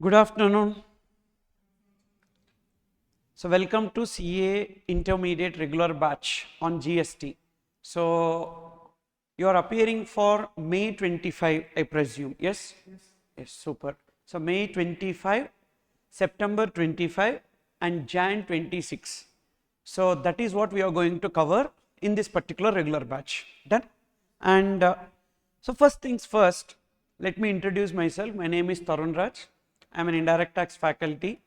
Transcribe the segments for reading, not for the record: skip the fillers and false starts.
Good afternoon. So welcome to CA Intermediate Regular Batch on GST. So you are appearing for May 25, I presume. Yes? Yes, super. So May 25, September 25 and Jan 26. So that is what we are going to cover in this particular regular batch. Done? And so first things first, let me introduce myself. My name is THARUN'S. I am an indirect tax faculty.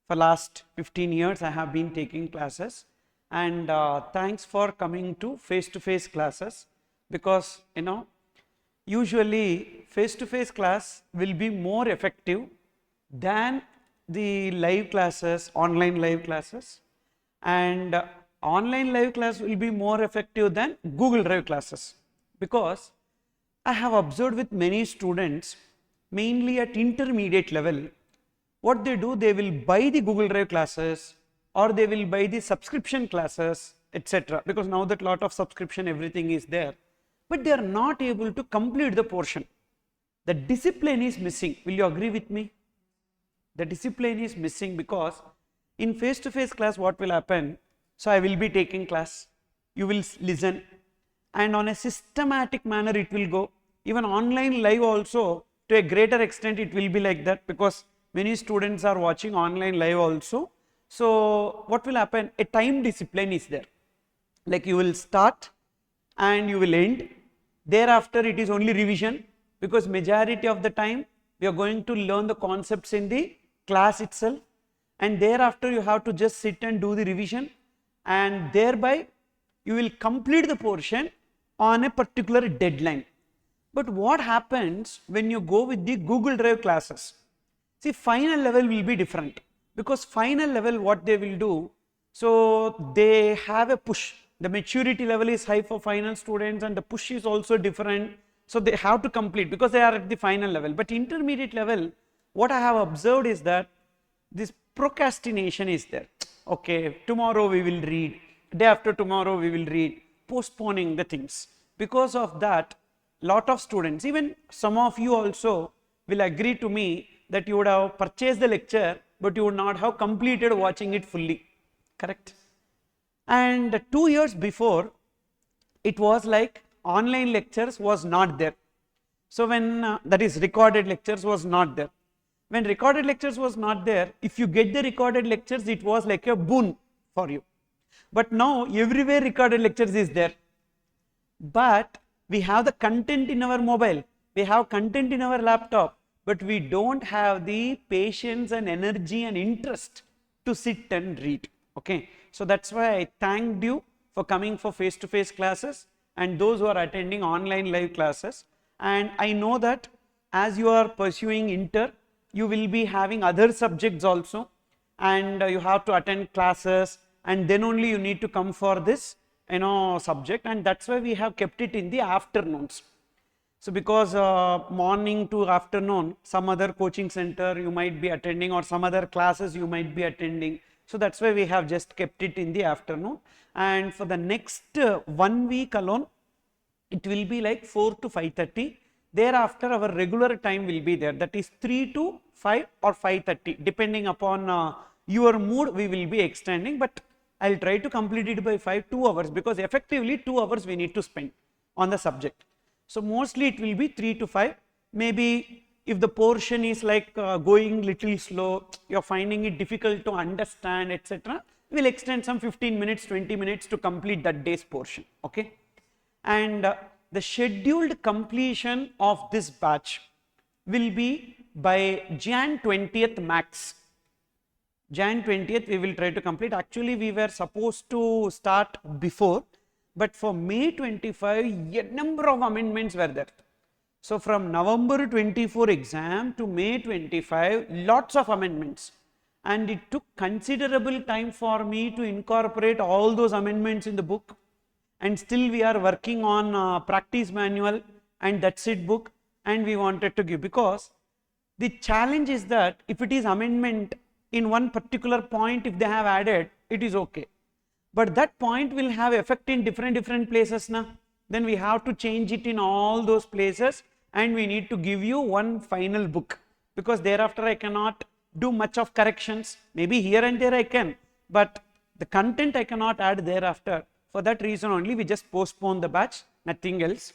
For last 15 years I have been taking classes, and thanks for coming to face-to-face classes, because usually face-to-face class will be more effective than the live classes, online live classes, and online live class will be more effective than Google Drive classes, because I have observed with many students, mainly at intermediate level, what they do, they will buy the Google Drive classes or they will buy the subscription classes, etc. Because now that lot of subscription, everything is there, but they are not able to complete the portion. The discipline is missing. Will you agree with me? The discipline is missing, because in face-to-face class what will happen? So I will be taking class, you will listen, and on a systematic manner it will go. Even online live also, to a greater extent it will be like that, because many students are watching online live also. So what will happen? A time discipline is there. Like you will start and you will end. Thereafter it is only revision, because majority of the time we are going to learn the concepts in the class itself, and thereafter you have to just sit and do the revision, and thereby you will complete the portion on a particular deadline. But what happens when you go with the Google Drive classes? See, final level will be different, because final level what they will do, so they have a push. The maturity level is high for final students and the push is also different. So they have to complete because they are at the final level. But intermediate level, what I have observed is that this procrastination is there. Okay, tomorrow we will read, day after tomorrow we will read, postponing the things. Because of that, lot of students, even some of you also will agree to me that you would have purchased the lecture, but you would not have completed watching it fully. Correct? And 2 years before, it was like online lectures was not there. So when that is recorded lectures was not there. When recorded lectures was not there, if you get the recorded lectures, it was like a boon for you. But now everywhere recorded lectures is there. But we have the content in our mobile, we have content in our laptop, but we don't have the patience and energy and interest to sit and read. Okay, so that's why I thanked you for coming for face-to-face classes and those who are attending online live classes. And I know that as you are pursuing inter, you will be having other subjects also, and you have to attend classes, and then only you need to come for this subject, and that's why we have kept it in the afternoons. So because morning to afternoon, some other coaching center you might be attending or some other classes you might be attending, so that's why we have just kept it in the afternoon. And for the next 1 week alone, it will be like 4 to 5:30. Thereafter our regular time will be there, that is 3 to 5 or 5:30, depending upon your mood we will be extending, but I'll try to complete it by 2 hours, because effectively 2 hours we need to spend on the subject. So mostly it will be 3 to 5. Maybe if the portion is like going little slow, you're finding it difficult to understand, etc., we'll extend some 15 minutes, 20 minutes to complete that day's portion. Okay, and the scheduled completion of this batch will be by Jan 20th max. Jan 20th we will try to complete. Actually we were supposed to start before, but for May 25 a number of amendments were there. So from November 24 exam to May 25, lots of amendments, and it took considerable time for me to incorporate all those amendments in the book. And still we are working on practice manual and that's it book, and we wanted to give, because the challenge is that if it is amendment in one particular point, if they have added, it is okay, but that point will have effect in different places now. Then we have to change it in all those places, and we need to give you one final book. because thereafter I cannot do much of corrections. Maybe here and there I can, but the content I cannot add thereafter. For that reason only we just postpone the batch, nothing else.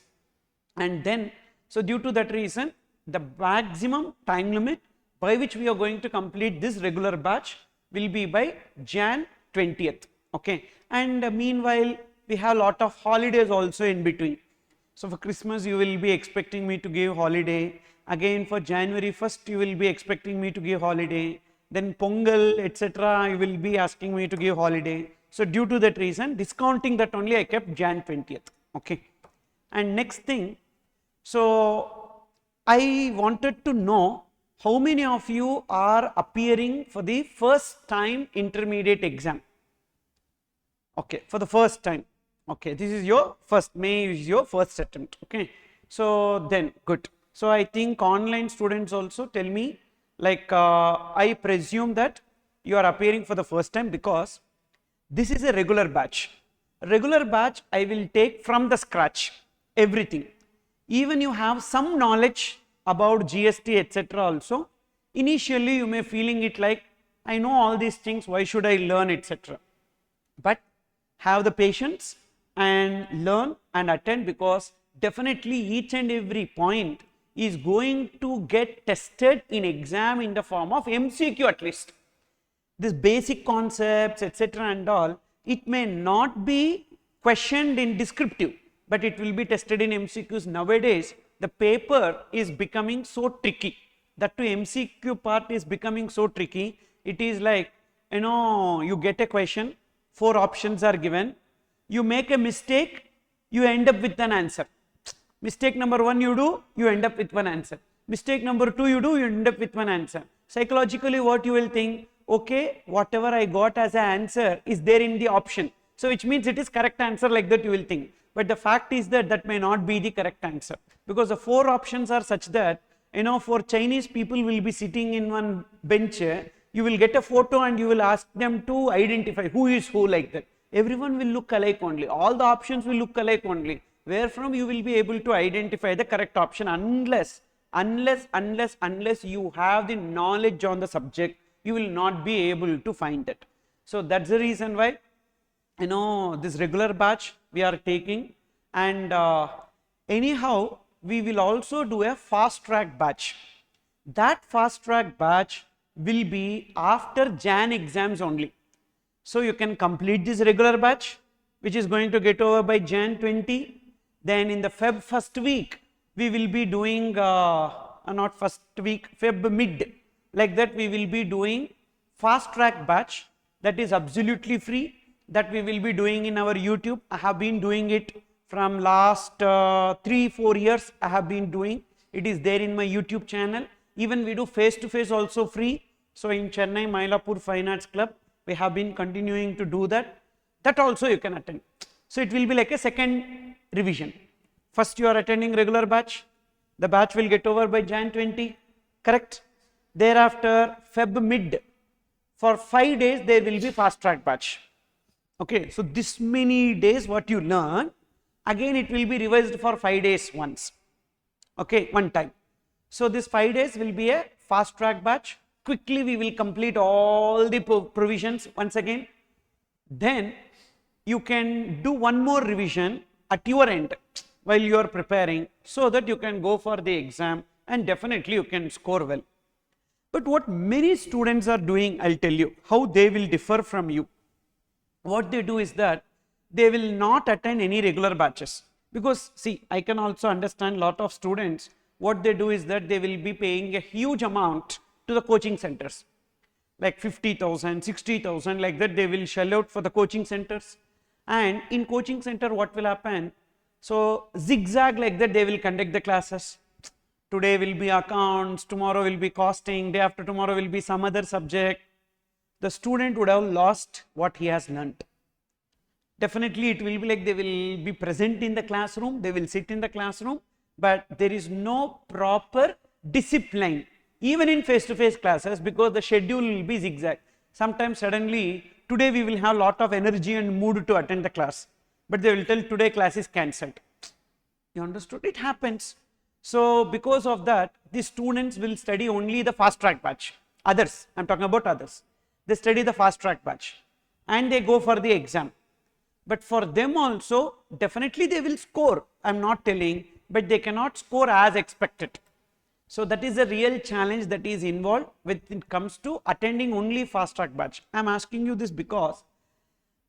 And then, so due to that reason, the maximum time limit by which we are going to complete this regular batch will be by Jan 20th. Okay, and meanwhile we have a lot of holidays also in between. So for Christmas you will be expecting me to give holiday, again for January 1st you will be expecting me to give holiday, then Pongal etc. you will be asking me to give holiday. So due to that reason, discounting that only I kept Jan 20th. Okay, and next thing, so I wanted to know how many of you are appearing for the first time intermediate exam. Okay, for the first time. Okay, this is your first, May is your first attempt. Okay, so then good. So I think online students also tell me, like I presume that you are appearing for the first time because this is a regular batch. Regular batch I will take from the scratch, everything. Even you have some knowledge about GST etc. also, initially you may feeling it like, I know all these things, why should I learn etc. But have the patience and learn and attend, because definitely each and every point is going to get tested in exam in the form of MCQ at least. This basic concepts etc. and all, it may not be questioned in descriptive, but it will be tested in MCQs. Nowadays the paper is becoming so tricky, that to MCQ part is becoming so tricky. It is like, you know, you get a question, 4 options are given, you make a mistake, you end up with an answer. Mistake number 1 you do, you end up with one answer. Mistake number 2 you do, you end up with one answer. Psychologically what you will think, okay, whatever I got as an answer is there in the option, so which means it is correct answer, like that you will think. But the fact is that that may not be the correct answer, because the 4 options are such that, you know, for Chinese people will be sitting in one bench, you will get a photo and you will ask them to identify who is who, like that. Everyone will look alike only, all the options will look alike only, where from you will be able to identify the correct option unless you have the knowledge on the subject, you will not be able to find it. So that's the reason why, you know, this regular batch we are taking, and anyhow we will also do a fast track batch. That fast track batch will be after Jan exams only. So you can complete this regular batch, which is going to get over by Jan 20. Then in the Feb first week we will be doing not first week, Feb mid, like that we will be doing fast track batch, that is absolutely free, that we will be doing in our YouTube. I have been doing it from last 3-4 years. I have been doing it, is there in my YouTube channel. Even we do face to face also free. So in Chennai Mylapore Fine Arts Club we have been continuing to do that. That also you can attend. So it will be like a second revision. First you are attending regular batch, the batch will get over by Jan 20, correct? Thereafter Feb mid, for 5 days there will be fast track batch. Okay, so this many days what you learn, again it will be revised for 5 days once. Okay, one time. So this 5 days will be a fast track batch. Quickly we will complete all the provisions once again. Then you can do one more revision at your end while you are preparing, so that you can go for the exam and definitely you can score well. But what many students are doing, I'll tell you how they will differ from you. What they do is that they will not attend any regular batches, because see, I can also understand lot of students, what they do is that they will be paying a huge amount to the coaching centers, like 50,000, 60,000, like that they will shell out for the coaching centers. And in coaching center what will happen, so zigzag like that they will conduct the classes. Today will be accounts, tomorrow will be costing, day after tomorrow will be some other subject. The student would have lost what he has learnt. Definitely it will be like they will be present in the classroom, they will sit in the classroom, but there is no proper discipline even in face-to-face classes, because the schedule will be zigzag. Sometimes suddenly, today we will have lot of energy and mood to attend the class, but they will tell today class is cancelled. You understood? It happens. So because of that, the students will study only the fast track batch. Others, I'm talking about others. They study the fast track batch and they go for the exam. But for them also, definitely they will score. I'm not telling, but they cannot score as expected. So that is a real challenge that is involved when it comes to attending only fast track batch. I'm asking you this because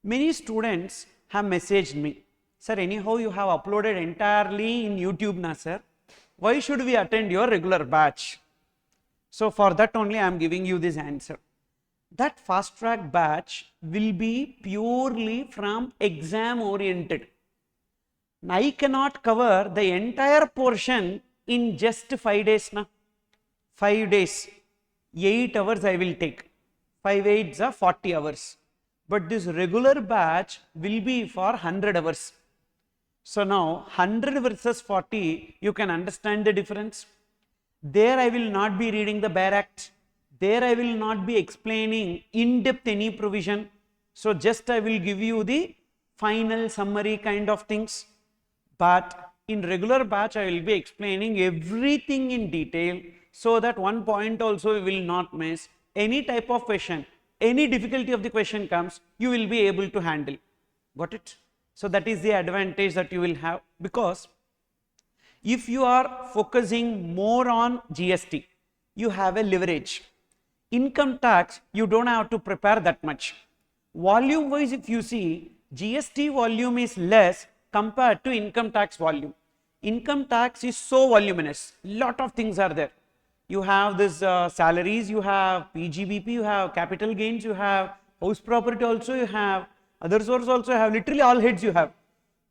many students have messaged me, sir, anyhow you have uploaded entirely in YouTube now, sir. Why should we attend your regular batch? So for that only I am giving you this answer. That fast track batch will be purely from exam oriented. I cannot cover the entire portion in just 5 days now. 5 days, 8 hours I will take. 5 8s are 40 hours. But this regular batch will be for 100 hours. So now 100 versus 40, you can understand the difference. There I will not be reading the bare act. There I will not be explaining in depth any provision. So just I will give you the final summary kind of things. But in regular batch I will be explaining everything in detail, so that one point also we will not miss. Any type of question, any difficulty of the question comes, you will be able to handle. Got it? So that is the advantage that you will have, because if you are focusing more on GST, you have a leverage. Income tax, you don't have to prepare that much. Volume wise, if you see, GST volume is less compared to income tax volume. Income tax is so voluminous, lot of things are there. You have this salaries, you have PGBP, you have capital gains, you have house property also, you have other source also, you have literally all heads you have.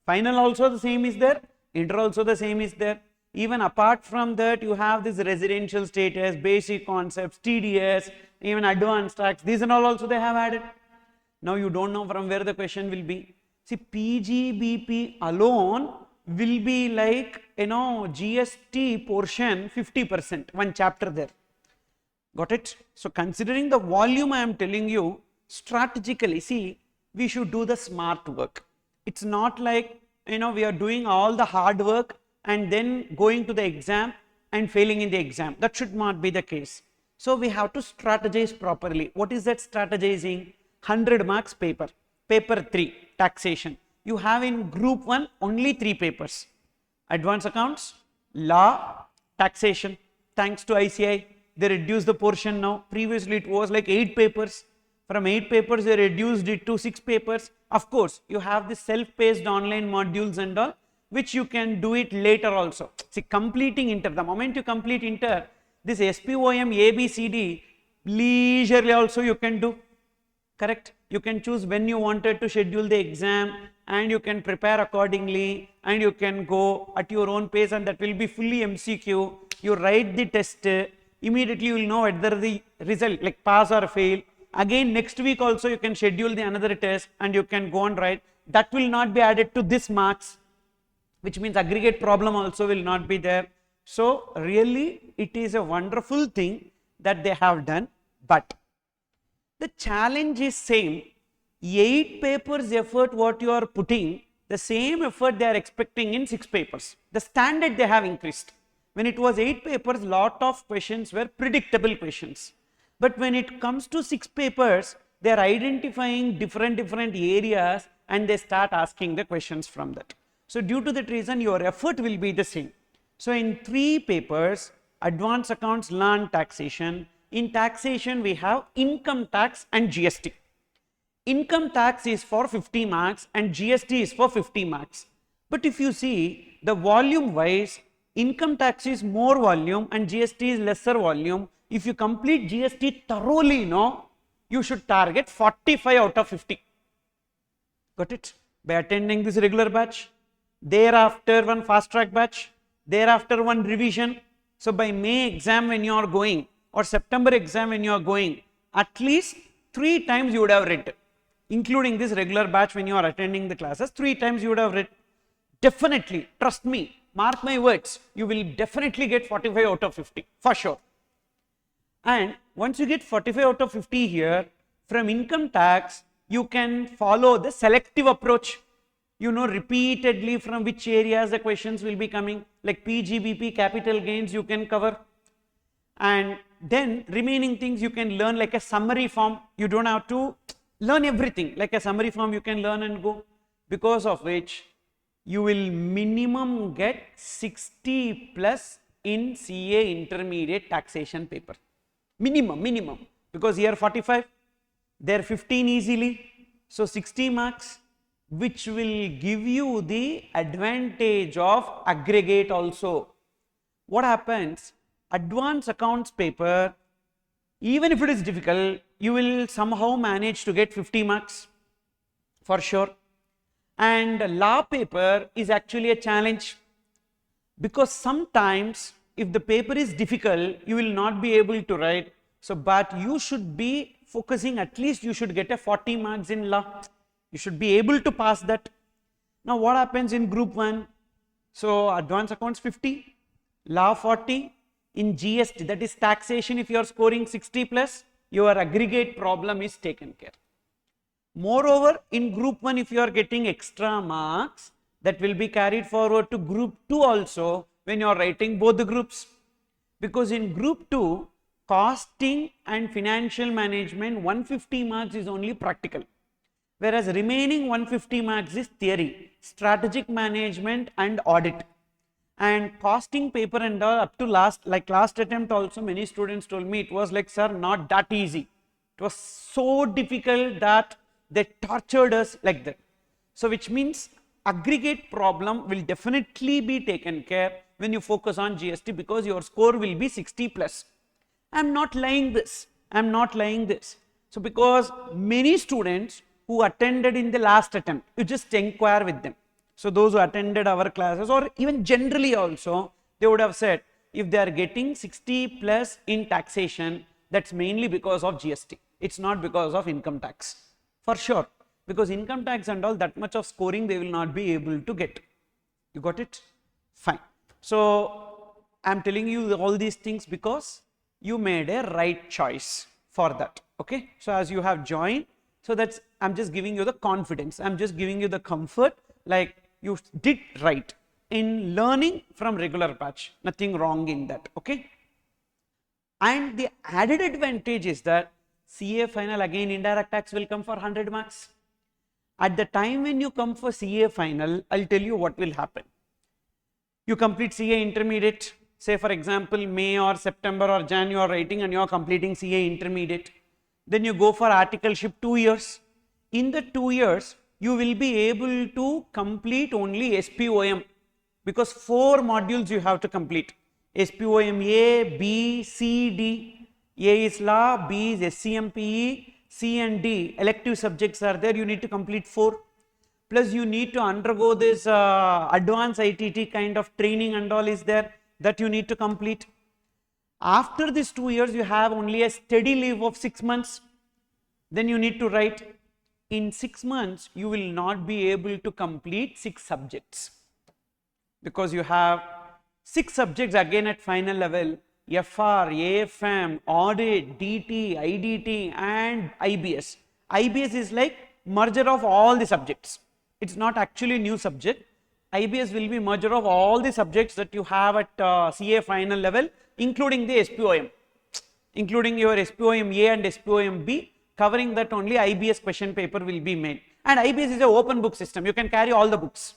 Final also the same is there, inter also the same is there. Even apart from that, you have this residential status, basic concepts, TDS, even advanced tax, these and all also they have added. Now you don't know from where the question will be. See, PGBP alone will be like, GST portion 50%, one chapter there. Got it? So considering the volume I am telling you, strategically, see, we should do the smart work. It's not like, we are doing all the hard work and then going to the exam and failing in the exam. That should not be the case. So we have to strategize properly. What is that strategizing? 100 marks paper. Paper 3, taxation. You have in group 1 only 3 papers. Advanced accounts, law, taxation. Thanks to ICI, they reduced the portion now. Previously it was like 8 papers. From 8 papers, they reduced it to 6 papers. Of course, you have the self-paced online modules and all, which you can do it later also. See, completing inter, the moment you complete inter, this SPOM, ABCD, leisurely also you can do. Correct? You can choose when you wanted to schedule the exam and you can prepare accordingly and you can go at your own pace, and that will be fully MCQ. You write the test, immediately you will know whether the result like pass or fail. Again next week also you can schedule the another test and you can go and write. That will not be added to this marks, which means aggregate problem also will not be there. So really it is a wonderful thing that they have done, but the challenge is same. 8 papers effort what you are putting, the same effort they are expecting in 6 papers. The standard they have increased. When it was 8 papers, lot of questions were predictable questions. But when it comes to 6 papers, they are identifying different areas and they start asking the questions from that. So due to that reason, your effort will be the same. So in 3 papers, advanced accounts, law and taxation. In taxation, we have income tax and GST. Income tax is for 50 marks and GST is for 50 marks. But if you see the volume wise, income tax is more volume and GST is lesser volume. If you complete GST thoroughly, you should target 45 out of 50. Got it? By attending this regular batch, thereafter one fast track batch, thereafter one revision. So by May exam when you are going or September exam when you are going, at least 3 times you would have read, including this regular batch when you are attending the classes, 3 times you would have read. Definitely, trust me, mark my words, you will definitely get 45 out of 50 for sure. And once you get 45 out of 50 here, from income tax, you can follow the selective approach. You know repeatedly from which areas the questions will be coming, like PGBP, capital gains you can cover. and then remaining things you can learn like a summary form. You don't have to learn everything, like a summary form you can learn and go, because of which you will minimum get 60 plus in CA intermediate taxation paper. Minimum, because here 45, there 15 easily, so 60 marks, which will give you the advantage of aggregate also. What happens? Advanced accounts paper, even if it is difficult, you will somehow manage to get 50 marks for sure. And law paper is actually a challenge, because sometimes if the paper is difficult, you will not be able to write. So, but you should be focusing, at least you should get a 40 marks in law. You should be able to pass that. Now, what happens in group 1? So, advanced accounts 50, law 40, in GST, that is taxation, if you are scoring 60 plus, your aggregate problem is taken care. Moreover, in group 1, if you are getting extra marks, that will be carried forward to group 2 also when you are writing both the groups. Because in group 2, costing and financial management 150 marks is only practical, whereas remaining 150 marks is theory, strategic management and audit. And costing paper and all, up to last attempt also, many students told me it was like, sir, not that easy. It was so difficult that they tortured us like that. So which means aggregate problem will definitely be taken care when you focus on GST, because your score will be 60 plus. I am not lying this. So because many students who attended in the last attempt, you just inquire with them. So those who attended our classes, or even generally also, they would have said, if they are getting 60 plus in taxation, that's mainly because of GST. It's not because of income tax, for sure. Because income tax and all, that much of scoring they will not be able to get. You got it? Fine. So I am telling you all these things because you made a right choice for that. Okay. So as you have joined, so that's, I'm just giving you the confidence. I'm just giving you the comfort, like you did right in learning from regular batch. Nothing wrong in that. Okay. And the added advantage is that CA final, again indirect tax will come for 100 marks. At the time when you come for CA final, I'll tell you what will happen. You complete CA intermediate, say for example May or September or Jan you are writing and you are completing CA intermediate. Then you go for articleship 2 years. In the 2 years, you will be able to complete only SPOM, because 4 modules you have to complete. SPOM A, B, C, D. A is law, B is SCMPE, C and D elective subjects are there, you need to complete 4. Plus you need to undergo this advanced ITT kind of training and all is there, that you need to complete. After these 2 years, you have only a steady leave of 6 months. Then you need to write. In 6 months, you will not be able to complete 6 subjects, because you have 6 subjects again at final level: FR, AFM, audit, DT, IDT and IBS. IBS is like merger of all the subjects. It's not actually a new subject. IBS will be merger of all the subjects that you have at CA final level, including the SPOM, including your SPOM A and SPOM B. Covering that only IBS question paper will be made. And IBS is an open book system. You can carry all the books.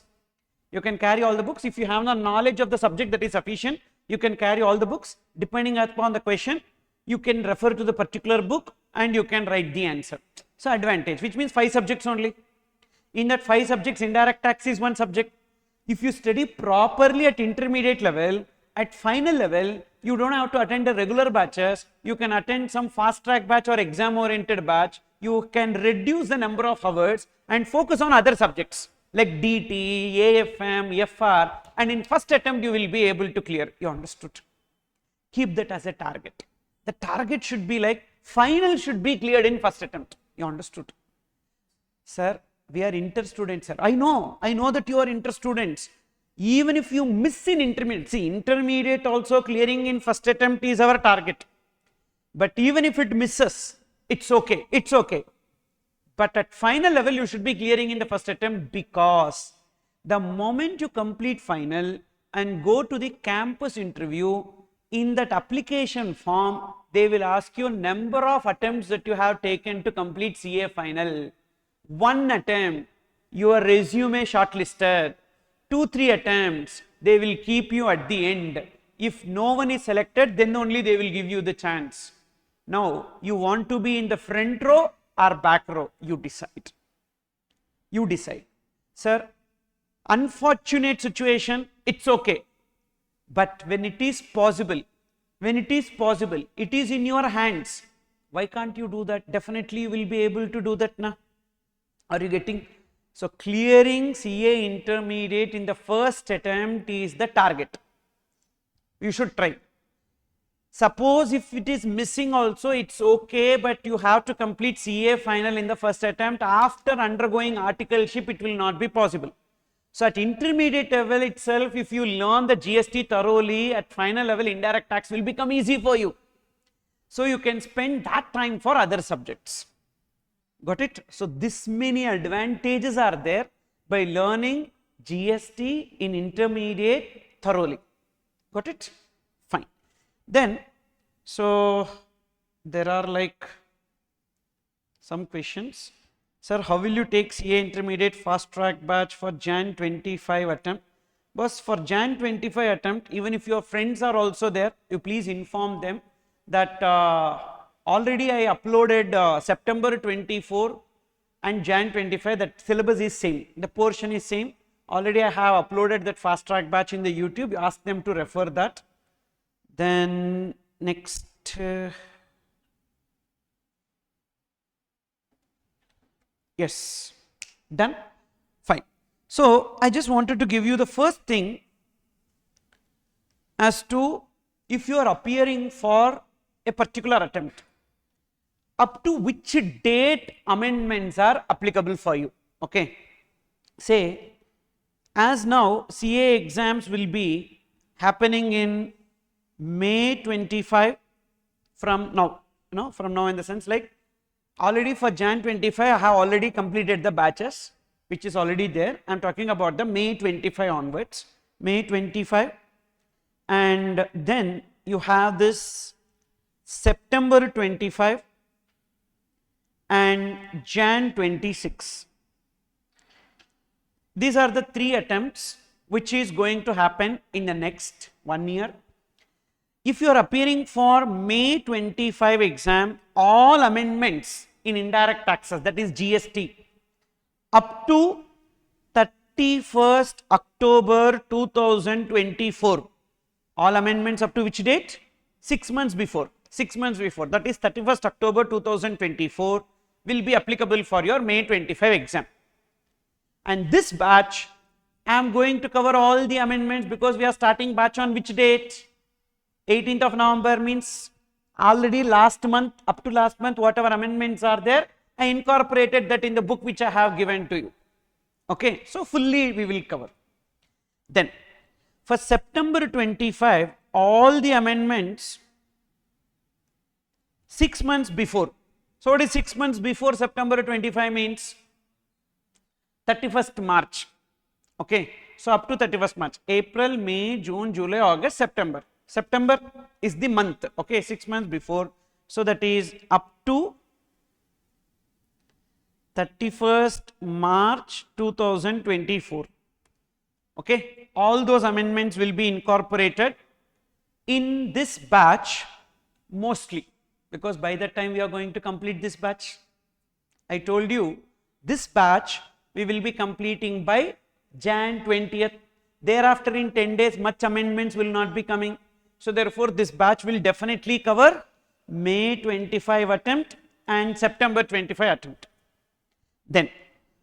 You can carry all the books. If you have the knowledge of the subject that is sufficient, you can carry all the books. Depending upon the question, you can refer to the particular book and you can write the answer. So advantage, which means 5 subjects only. In that 5 subjects, indirect tax is 1 subject. If you study properly at intermediate level, at final level, you don't have to attend the regular batches. You can attend some fast track batch or exam oriented batch. You can reduce the number of hours and focus on other subjects like DT, AFM, FR, and in first attempt you will be able to clear. You understood? Keep that as a target. The target should be like final should be cleared in first attempt. You understood? Sir, we are inter students, sir. I know that you are inter students. Even if you miss in intermediate, see, intermediate also clearing in first attempt is our target. But even if it misses, it's okay, it's okay. But at final level, you should be clearing in the first attempt, because the moment you complete final and go to the campus interview, in that application form, they will ask you number of attempts that you have taken to complete CA final. 1 attempt, your resume shortlisted. 2-3 attempts, they will keep you at the end. If no one is selected, then only they will give you the chance. Now, you want to be in the front row or back row, you decide. You decide. Sir, unfortunate situation, it's okay. But when it is possible, it is in your hands. Why can't you do that? Definitely you will be able to do that now. Are you getting? So, clearing CA intermediate in the first attempt is the target. You should try. Suppose if it is missing also, it's okay, but you have to complete CA final in the first attempt. After undergoing articleship, it will not be possible. So, at intermediate level itself, if you learn the GST thoroughly, at final level, indirect tax will become easy for you. So, you can spend that time for other subjects. Got it? So, this many advantages are there by learning GST in intermediate thoroughly. Got it? Fine. Then, so there are like some questions. Sir, how will you take CA intermediate fast track batch for JAN'25 attempt? But for JAN'25 attempt, even if your friends are also there, you please inform them that already I uploaded September 24 and JAN'25, that syllabus is same, the portion is same. Already I have uploaded that fast track batch in the YouTube, you ask them to refer that. Then next, yes, done, fine. So, I just wanted to give you the first thing as to if you are appearing for a particular attempt, up to which date amendments are applicable for you. Okay. Say, as now CA exams will be happening in May 25 from now, from now in the sense like already for JAN'25 I have already completed the batches which is already there. I am talking about the May 25 onwards, May 25, and then you have this September 25 and JAN'26. These are the 3 attempts which is going to happen in the next 1 year. If you are appearing for May 25 exam, all amendments in indirect taxes, that is GST, up to 31st October 2024, all amendments up to which date? 6 months before, that is 31st October 2024 will be applicable for your May 25 exam. And this batch, I am going to cover all the amendments because we are starting batch on which date? 18th of November, means already last month, up to last month, whatever amendments are there, I incorporated that in the book which I have given to you. Okay, so fully we will cover. Then, for September 25, all the amendments 6 months before. So, what is 6 months before September 25 means? 31st March. Okay, so up to 31st March, April, May, June, July, August, September. September is the month, okay, 6 months before. So, that is up to 31st March 2024. Okay, all those amendments will be incorporated in this batch mostly, because by that time we are going to complete this batch. I told you this batch we will be completing by Jan 20th. Thereafter in 10 days much amendments will not be coming. So, therefore, this batch will definitely cover May 25 attempt and September 25 attempt. Then,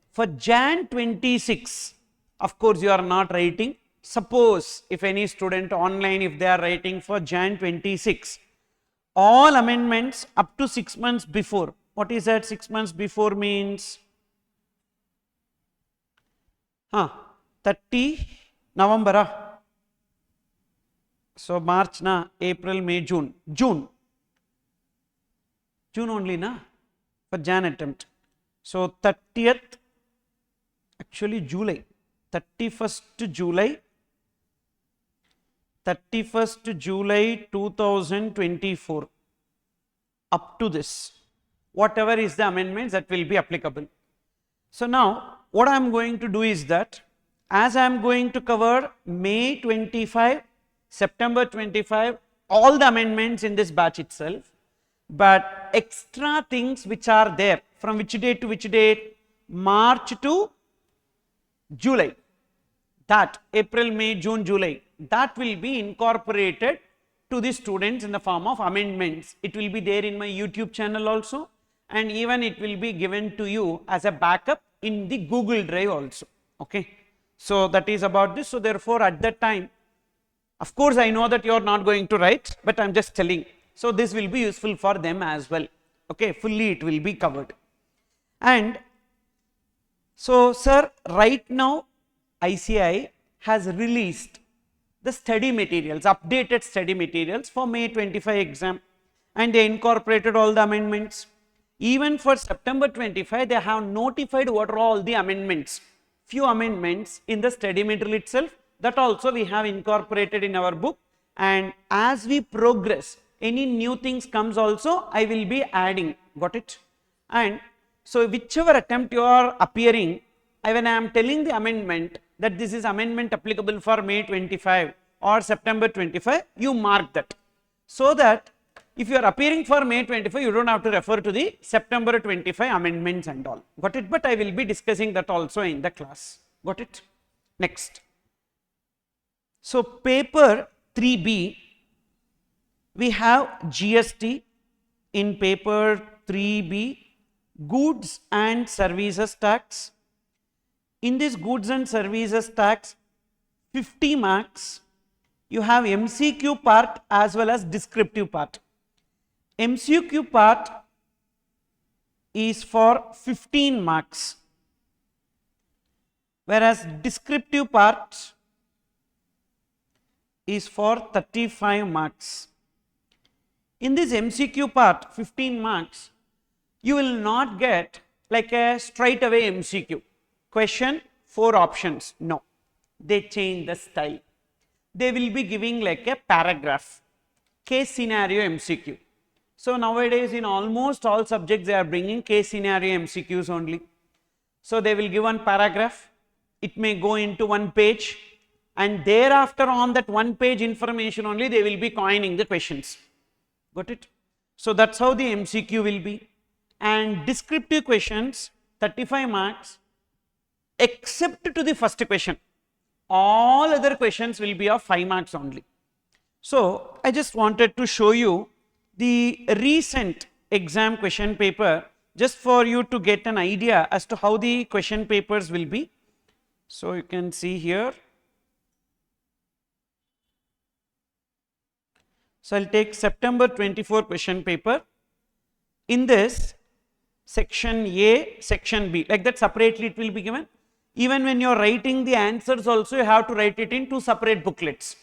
for Jan 26, of course, you are not writing. Suppose if any student online, if they are writing for Jan 26, all amendments up to 6 months before. What is that 6 months before means? 30 November. So, March na, April, May, June. June only na for Jan attempt. So, 30th, actually July, 31st July 31st July 2024 up to this, whatever is the amendments that will be applicable. So now what I am going to do is that, as I am going to cover May 25, September 25, all the amendments in this batch itself, but extra things which are there from which date to which date, March to July, that April, May, June, July, that will be incorporated to the students in the form of amendments. It will be there in my YouTube channel also, and even it will be given to you as a backup in the Google Drive also. Okay, so that is about this. So therefore at that time, of course I know that you are not going to write, but I am just telling, so this will be useful for them as well. Okay, fully it will be covered. And so sir, right now ICI has released the study materials, updated study materials for May 25 exam, and they incorporated all the amendments. Even for September 25, they have notified what are all the amendments, few amendments in the study material itself, that also we have incorporated in our book. And as we progress, any new things comes also, I will be adding, got it? And so whichever attempt you are appearing, when I am telling the amendment that this is amendment applicable for May 25 or September 25, you mark that, so that if you are appearing for May 25, you don't have to refer to the September 25 amendments and all, got it? But I will be discussing that also in the class, got it? Next, so paper 3B, we have GST. In paper 3B, goods and services tax. In this goods and services tax, 50 marks, you have MCQ part as well as descriptive part. MCQ part is for 15 marks, whereas descriptive part is for 35 marks. In this MCQ part, 15 marks, you will not get like a straight away MCQ question, 4 options. No, they change the style. They will be giving like a paragraph, case scenario MCQ. So nowadays in almost all subjects they are bringing case scenario MCQs only. So they will give one paragraph, it may go into 1 page, and thereafter on that 1 page information only they will be coining the questions, got it? So that's how the MCQ will be. And descriptive questions, 35 marks, except to the first question, all other questions will be of 5 marks only. So I just wanted to show you the recent exam question paper, just for you to get an idea as to how the question papers will be. So you can see here. So I'll take September 24 question paper. In this, section A, section B, like that separately it will be given. Even when you are writing the answers also, you have to write it in 2 separate booklets,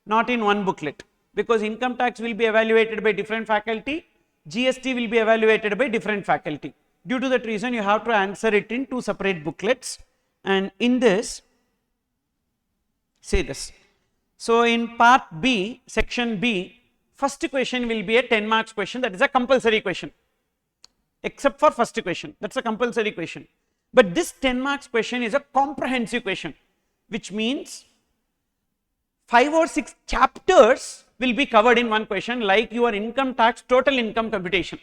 not in 1 booklet, because income tax will be evaluated by different faculty, GST will be evaluated by different faculty. Due to that reason, you have to answer it in 2 separate booklets. And in this, say this. So in part B, section B, first question will be a 10 marks question, that is a compulsory question, except for first question, that's a compulsory question. But this 10 marks question is a comprehensive question, which means 5 or 6 chapters will be covered in one question, like your income tax total income computation.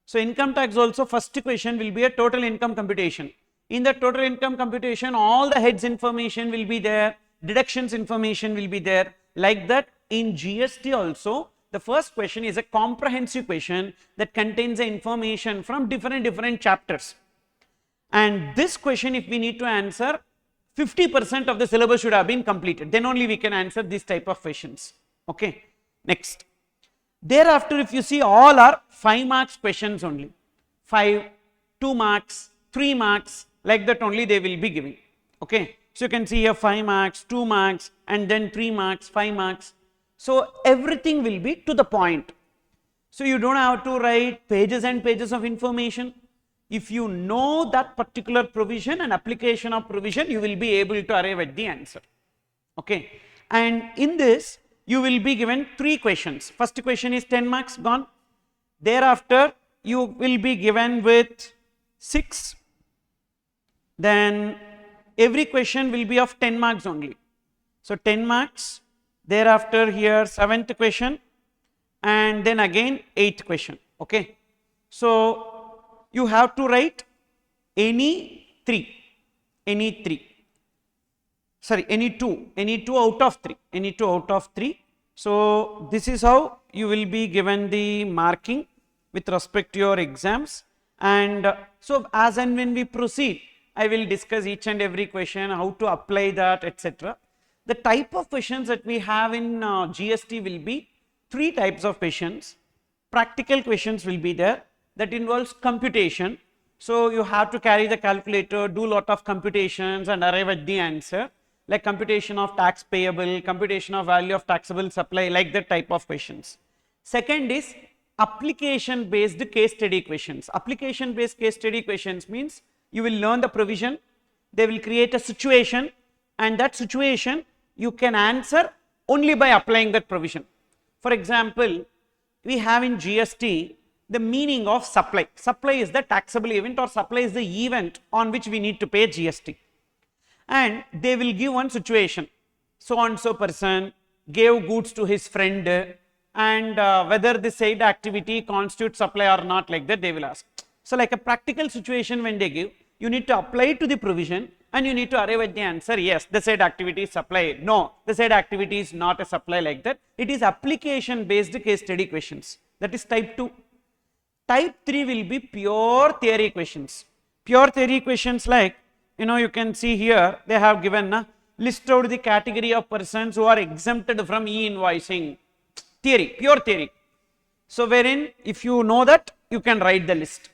So income tax also first question will be a total income computation. In the total income computation, all the heads information will be there, deductions information will be there. Like that in GST also, the first question is a comprehensive question that contains the information from different chapters. And this question, if we need to answer, 50% of the syllabus should have been completed, then only we can answer this type of questions. Okay, next. Thereafter, if you see, all are 5 marks questions only, 5, 2 marks, 3 marks, like that only they will be giving. Okay, so you can see here 5 marks, 2 marks, and then 3 marks, 5 marks. So everything will be to the point. So you don't have to write pages and pages of information. If you know that particular provision and application of provision, you will be able to arrive at the answer. Okay, And in this, you will be given 3 questions. First question is 10 marks gone. Thereafter, you will be given with 6. Then every question will be of 10 marks only. So 10 marks. Thereafter, here 7th question, and then again 8th question. Okay. So you have to write any 3, any 2 out of 3, any 2 out of 3. So this is how you will be given the marking with respect to your exams. And so as and when we proceed, I will discuss each and every question, how to apply that, etc. The type of questions that we have in GST will be 3 types of questions. Practical questions will be there, that involves computation. So you have to carry the calculator, do lot of computations and arrive at the answer, like computation of tax payable, computation of value of taxable supply, like that type of questions. Second is application based case study questions. Application based case study questions means you will learn the provision, they will create a situation, and that situation you can answer only by applying that provision. For example, we have in GST the meaning of supply. Supply is the taxable event, or supply is the event on which we need to pay GST. And they will give one situation. So and so person gave goods to his friend, and whether the said activity constitutes supply or not, like that they will ask. So like a practical situation when they give, you need to apply to the provision and you need to arrive at the answer, yes, the said activity is supply, no, the said activity is not a supply, like that. It is application based case study questions. That is type 2. Type 3 will be pure theory questions. Pure theory questions, like, you can see here, they have given, list out the category of persons who are exempted from e-invoicing. Theory, pure theory. So wherein, if you know that, you can write the list.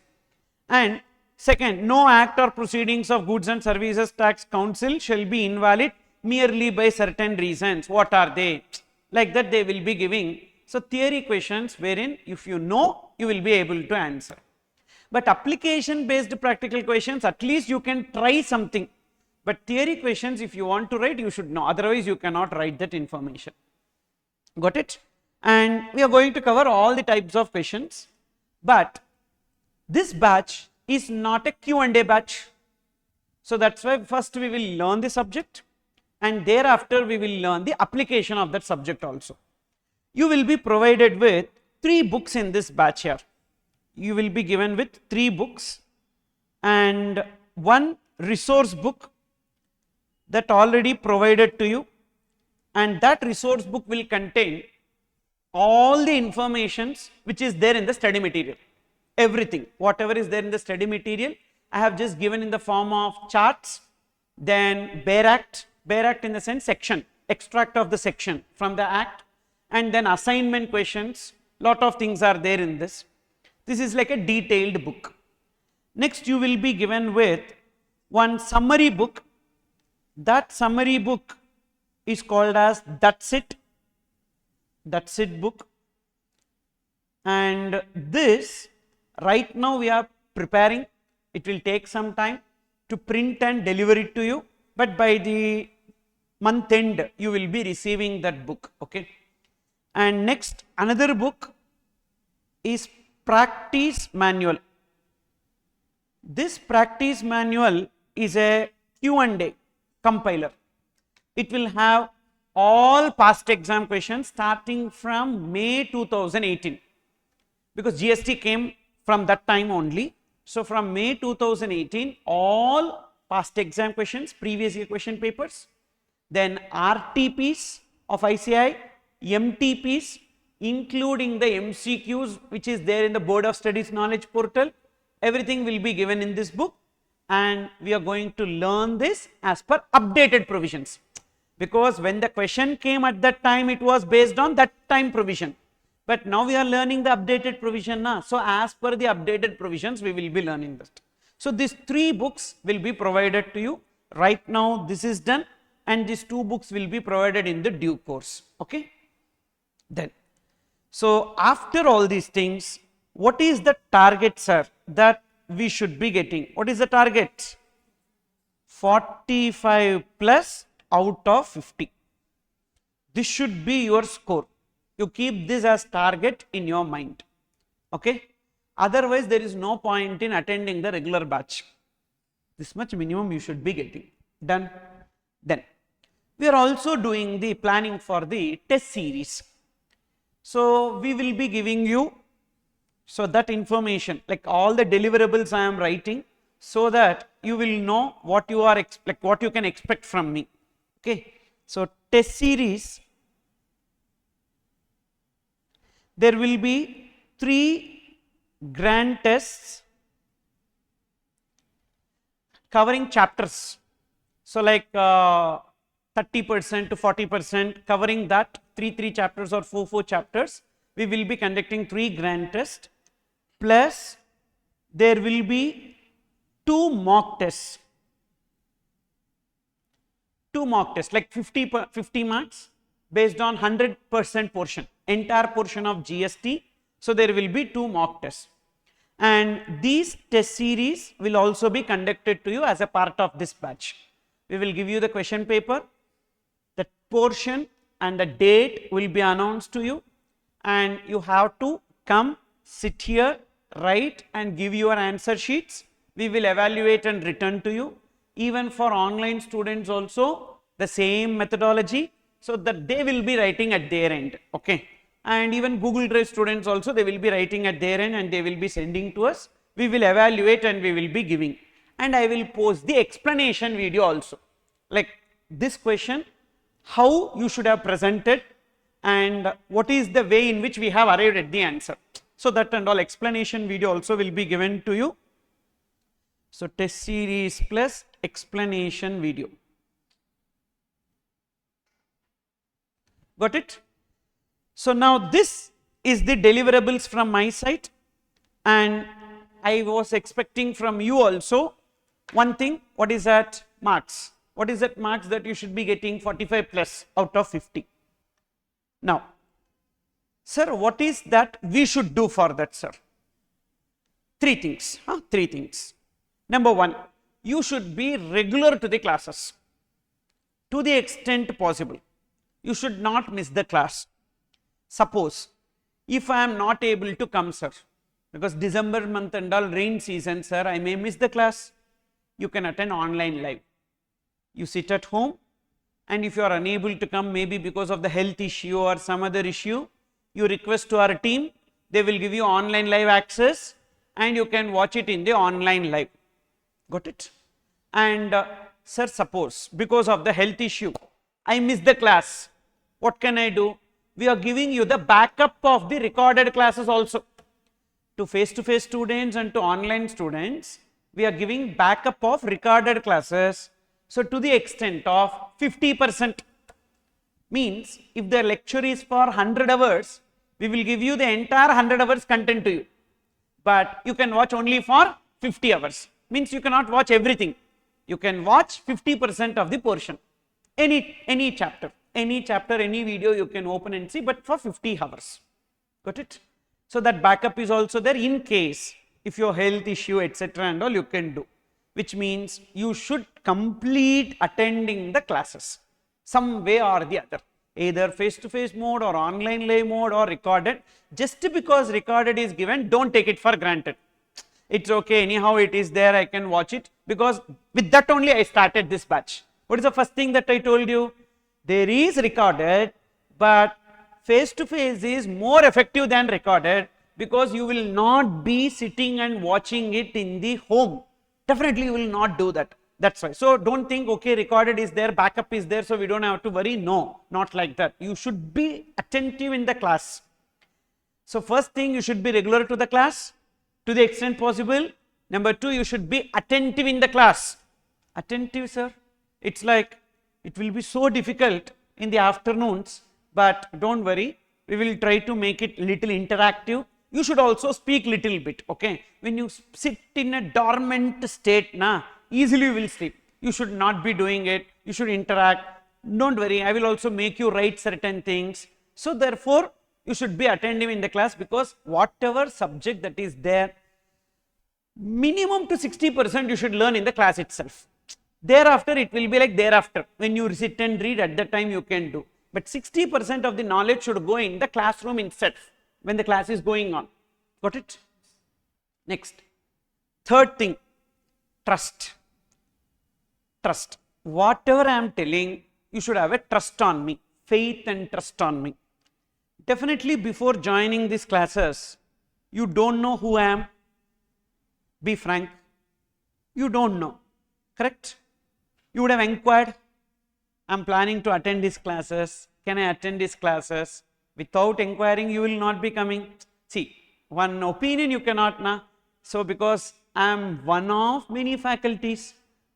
And second, no act or proceedings of Goods and Services Tax Council shall be invalid merely by certain reasons. What are they? Like that they will be giving. So theory questions wherein if you know, you will be able to answer. But application based practical questions, at least you can try something. But theory questions, if you want to write, you should know. Otherwise, you cannot write that information. Got it? And we are going to cover all the types of questions. But this batch is not a Q&A batch. So that's why first we will learn the subject, and thereafter we will learn the application of that subject also. You will be provided with 3 books in this batch here. You will be given with 3 books and 1 resource book that already provided to you, and that resource book will contain all the informations which is there in the study material. Everything, whatever is there in the study material, I have just given in the form of charts, then bare act in the sense section, extract of the section from the act, and then assignment questions, lot of things are there in this. This is like a detailed book. Next, you will be given with 1 summary book. That summary book is called as That's It book. And this, right now we are preparing. It will take some time to print and deliver it to you, but by the month end you will be receiving that book. Okay. And next, another book is practice manual. This practice manual is a Q&A compiler. It will have all past exam questions starting from May 2018, because GST came from that time only. So from May 2018, all past exam questions, previous year question papers, then RTPs of ICI, MTPs, including the MCQs which is there in the Board of Studies knowledge portal, everything will be given in this book, and we are going to learn this as per updated provisions. Because when the question came at that time, it was based on that time provision. But now we are learning the updated provision now. So as per the updated provisions, we will be learning that. So these 3 books will be provided to you. Right now this is done, and these 2 books will be provided in the due course. Okay. Then, so after all these things, what is the target, sir, that we should be getting? What is the target? 45 plus out of 50. This should be your score. You keep this as target in your mind. Okay. Otherwise, there is no point in attending the regular batch. This much minimum you should be getting. Done. Then we are also doing the planning for the test series. So we will be giving you that information, like all the deliverables I am writing, so that you will know what you are what you can expect from me. Okay. So test series, there will be 3 grand tests covering chapters. So like 30% to 40% covering that 3 chapters or 4 chapters. We will be conducting 3 grand tests, plus there will be 2 mock tests. 2 mock tests like 50 marks based on 100% portion, entire portion of GST. So there will be 2 mock tests, and these test series will also be conducted to you as a part of this batch. We will give you the question paper, the portion and the date will be announced to you, and you have to come, sit here, write and give your answer sheets. We will evaluate and return to you. Even for online students also the same methodology, so that they will be writing at their end. Okay. And even Google Drive students also, they will be writing at their end and they will be sending to us. We will evaluate and we will be giving, and I will post the explanation video also, like this question, how you should have presented and what is the way in which we have arrived at the answer. So that and all explanation video also will be given to you. So test series plus explanation video. Got it? So now this is the deliverables from my side, and I was expecting from you also one thing. What is that? Marks. What is that marks that you should be getting? 45 plus out of 50. Now, sir, what is that we should do for that, sir? 3 things. 3 things. Number 1, you should be regular to the classes to the extent possible. You should not miss the class. Suppose if I am not able to come, sir, because December month and all rain season, sir, I may miss the class. You can attend online live. You sit at home, and if you are unable to come, maybe because of the health issue or some other issue, you request to our team, they will give you online live access and you can watch it in the online live. Got it? And sir, suppose because of the health issue, I miss the class, what can I do? We are giving you the backup of the recorded classes also. To face-to-face students and to online students, we are giving backup of recorded classes. So to the extent of 50%, means if the lecture is for 100 hours, we will give you the entire 100 hours content to you, but you can watch only for 50 hours. Means you cannot watch everything. You can watch 50% of the portion. Any chapter, any video you can open and see, but for 50 hours. Got it? So that backup is also there in case if your health issue, etc. and all, you can do. Which means you should complete attending the classes some way or the other, either face-to-face mode or online live mode or recorded. Just because recorded is given, don't take it for granted. It's okay, anyhow it is there, I can watch it, because with that only I started this batch. What is the first thing that I told you? There is recorded, but face-to-face is more effective than recorded, because you will not be sitting and watching it in the home. Definitely you will not do that. That's why. So don't think, okay, recorded is there, backup is there, so we don't have to worry. No, not like that. You should be attentive in the class. So first thing, you should be regular to the class to the extent possible. Number 2, you should be attentive in the class. Attentive, sir. It's like, it will be so difficult in the afternoons, but don't worry. We will try to make it little interactive. You should also speak little bit, okay? When you sit in a dormant state, easily you will sleep. You should not be doing it. You should interact. Don't worry, I will also make you write certain things. So therefore, you should be attentive in the class, because whatever subject that is there, minimum to 60% you should learn in the class itself. Thereafter, it will be like thereafter. When you sit and read, at that time you can do. but 60% of the knowledge should go in the classroom itself when the class is going on. Got it? Next, third thing, trust. Trust. Whatever I am telling, you should have a trust on me, faith and trust on me. Definitely before joining these classes, you don't know who I am. Be frank. You don't know. Correct? You would have inquired, I am planning to attend these classes. Can I attend these classes? Without inquiring, you will not be coming. See, one opinion you cannot know. So, because I am one of many faculties,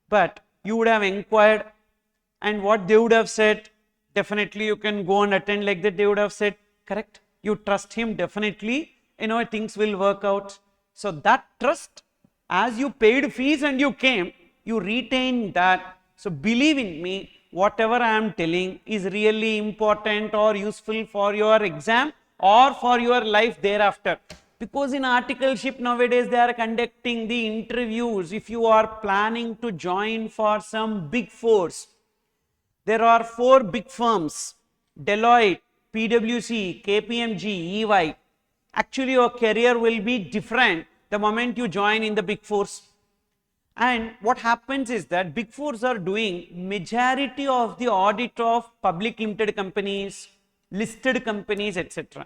but you would have inquired, and what they would have said, definitely you can go and attend like that, they would have said, correct? You trust him, definitely, things will work out. So, that trust, as you paid fees and you came, you retain that. So, believe in me, whatever I am telling is really important or useful for your exam or for your life thereafter. Because in articleship nowadays, they are conducting the interviews. If you are planning to join for some big fours, there are 4 big firms, Deloitte, PwC, KPMG, EY. Actually, your career will be different the moment you join in the big fours. And what happens is that big fours are doing majority of the audit of public limited companies, listed companies, etc.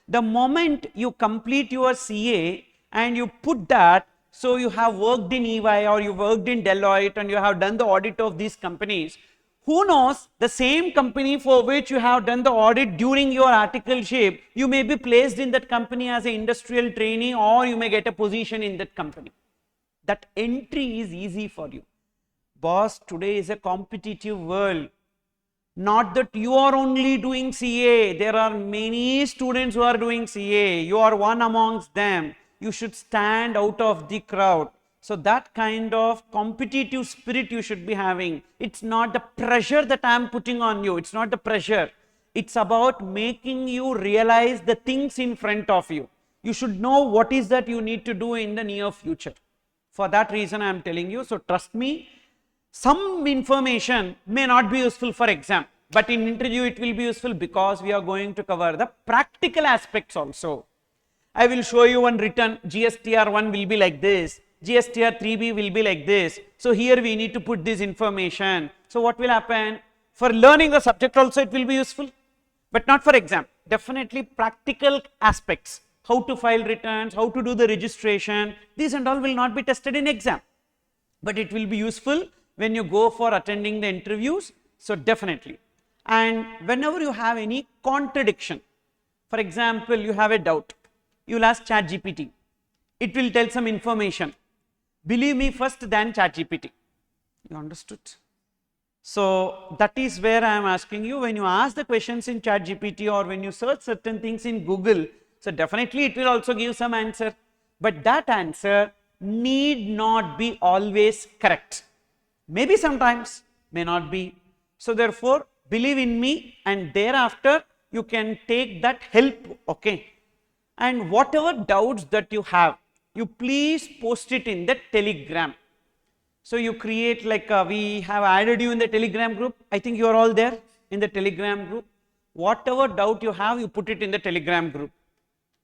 The moment you complete your CA and you put that, so you have worked in EY or you worked in Deloitte and you have done the audit of these companies, who knows, the same company for which you have done the audit during your articleship, you may be placed in that company as an industrial trainee or you may get a position in that company. That entry is easy for you. Boss, today is a competitive world. Not that you are only doing CA, there are many students who are doing CA, you are one amongst them, you should stand out of the crowd. So that kind of competitive spirit you should be having. It's not the pressure that I am putting on you, it's not the pressure. It's about making you realize the things in front of you. You should know what is that you need to do in the near future. For that reason I am telling you, so trust me. Some information may not be useful for exam, but in interview it will be useful because we are going to cover the practical aspects also. I will show you one written, GSTR1 will be like this, GSTR3B will be like this. So here we need to put this information. So what will happen? For learning the subject also it will be useful, but not for exam. Definitely practical aspects, how to file returns, how to do the registration, these and all will not be tested in exam, but it will be useful when you go for attending the interviews. So definitely. And whenever you have any contradiction, for example, you have a doubt, you will ask ChatGPT. It will tell some information. Believe me first than ChatGPT. You understood? So that is where I am asking you, when you ask the questions in ChatGPT or when you search certain things in Google, so definitely it will also give some answer, but that answer need not be always correct. Maybe sometimes, may not be. So therefore, believe in me and thereafter you can take that help, okay? And whatever doubts that you have, you please post it in the Telegram. So you create like, we have added you in the Telegram group. I think you are all there in the Telegram group. Whatever doubt you have, you put it in the Telegram group.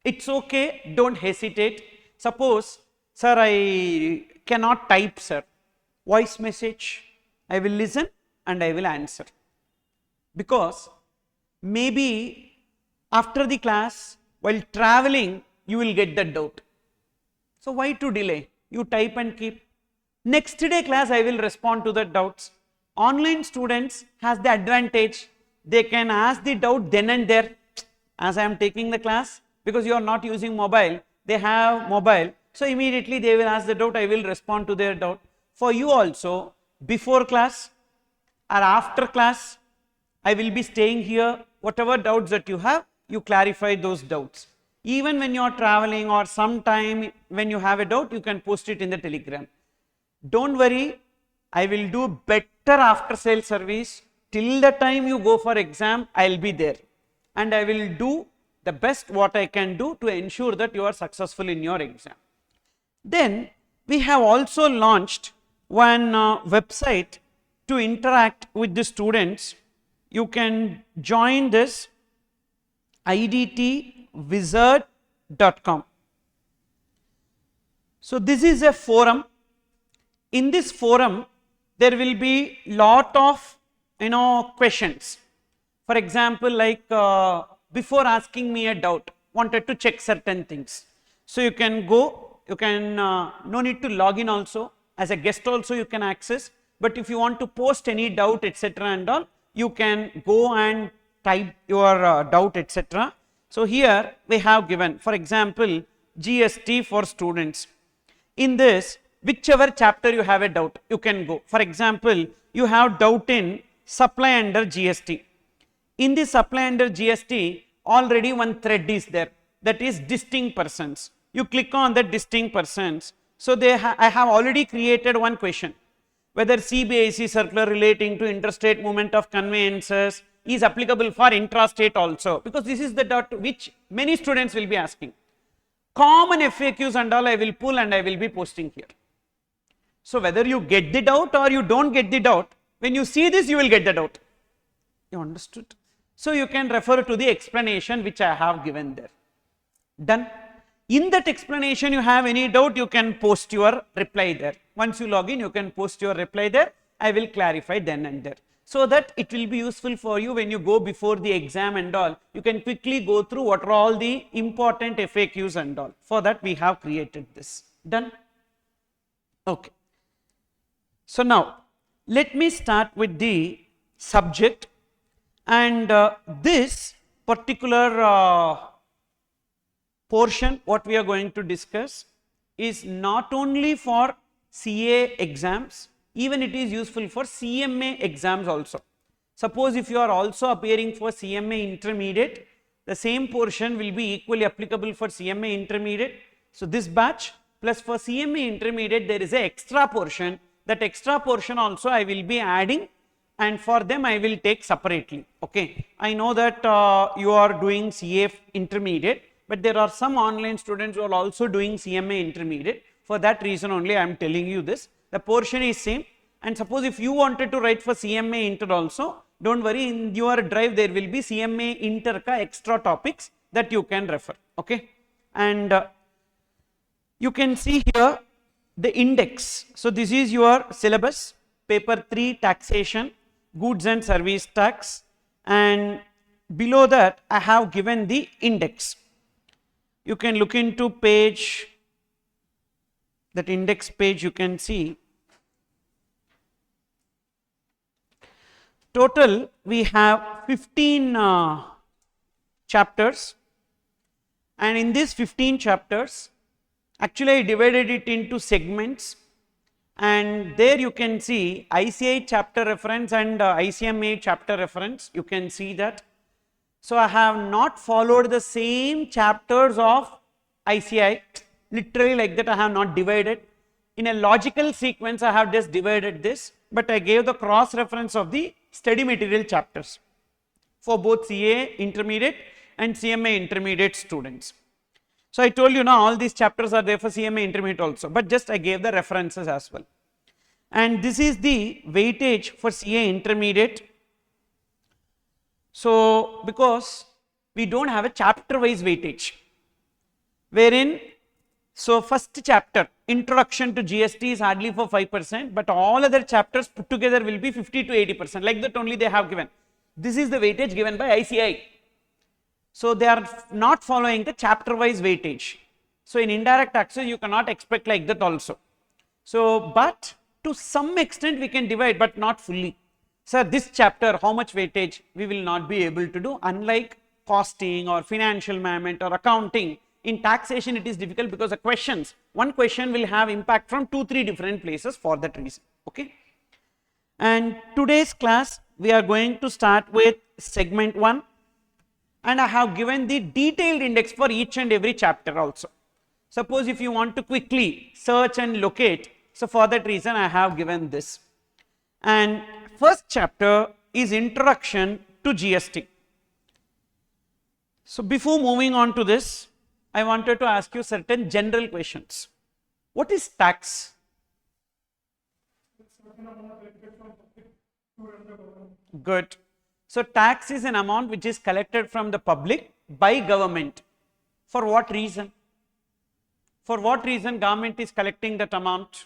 It's okay, don't hesitate. Suppose, sir, I cannot type, sir. Voice message, I will listen and I will answer. Because maybe after the class, while traveling, you will get that doubt. So why to delay? You type and keep. Next day class, I will respond to the doubts. Online students has the advantage, they can ask the doubt then and there. As I am taking the class, because you are not using mobile, they have mobile. So immediately they will ask the doubt, I will respond to their doubt. For you also, before class or after class, I will be staying here. Whatever doubts that you have, you clarify those doubts. Even when you are traveling or sometime when you have a doubt, you can post it in the Telegram. Don't worry, I will do better after sales service. Till the time you go for exam, I will be there. And I will do the best what I can do to ensure that you are successful in your exam. Then we have also launched one website to interact with the students. you can join this idtwizard.com. So this is a forum. In this forum, there will be lot of questions. For example, like before asking me a doubt, wanted to check certain things. So you can go, you can no need to log in also, as a guest also you can access, but if you want to post any doubt etc. and all, you can go and type your doubt etc. So here we have given, for example, GST for students. In this, whichever chapter you have a doubt, you can go. For example, you have doubt in supply under GST. In the supply under GST, already one thread is there, that is distinct persons. You click on that distinct persons. So I have already created one question, whether CBIC circular relating to interstate movement of conveyances is applicable for intrastate also, because this is the doubt which many students will be asking. Common FAQs and all I will pull and I will be posting here. So whether you get the doubt or you don't get the doubt, when you see this you will get the doubt. You understood? So you can refer to the explanation which I have given there. Done. In that explanation you have any doubt, you can post your reply there. Once you log in, you can post your reply there. I will clarify then and there, so that it will be useful for you when you go before the exam and all. You can quickly go through what are all the important FAQs and all. For that we have created this. Done. Okay. So now let me start with the subject, and this particular portion what we are going to discuss is not only for CA exams, even it is useful for CMA exams also. Suppose if you are also appearing for CMA intermediate, the same portion will be equally applicable for CMA intermediate. So this batch plus for CMA intermediate there is a extra portion. That extra portion also I will be adding, and for them I will take separately. Okay, I know that you are doing CA intermediate, but there are some online students who are also doing CMA intermediate. For that reason only I am telling you this. The portion is same, and suppose if you wanted to write for CMA inter also, don't worry, in your drive there will be CMA inter ka extra topics that you can refer. Okay, and you can see here the index. So this is your syllabus, paper 3 taxation, goods and service tax, and below that I have given the index. You can look into page, that index page, you can see total we have 15 chapters, and in these 15 chapters actually I divided it into segments, and there you can see ICI chapter reference and ICMA chapter reference, you can see that. So I have not followed the same chapters of ICI, literally like that I have not divided. In a logical sequence I have just divided this, but I gave the cross reference of the study material chapters for both CA intermediate and CMA intermediate students. So I told you now all these chapters are there for CMA intermediate also, but just I gave the references as well. And this is the weightage for CA intermediate. So because we don't have a chapter wise weightage, wherein so first chapter introduction to GST is hardly for 5%, but all other chapters put together will be 50 to 80%, like that only they have given. This is the weightage given by ICI. So they are not following the chapter wise weightage. So in indirect taxes you cannot expect like that also. So but to some extent we can divide, but not fully. Sir, this chapter how much weightage we will not be able to do, unlike costing or financial management or accounting. In taxation it is difficult because the questions, one question will have impact from 2-3 different places for that reason. Okay, and today's class we are going to start with segment 1, and I have given the detailed index for each and every chapter also. Suppose if you want to quickly search and locate, so for that reason I have given this. And first chapter is introduction to GST. So before moving on to this, I wanted to ask you certain general questions. What is tax? Good. So tax is an amount which is collected from the public by government. For what reason? For what reason government is collecting that amount?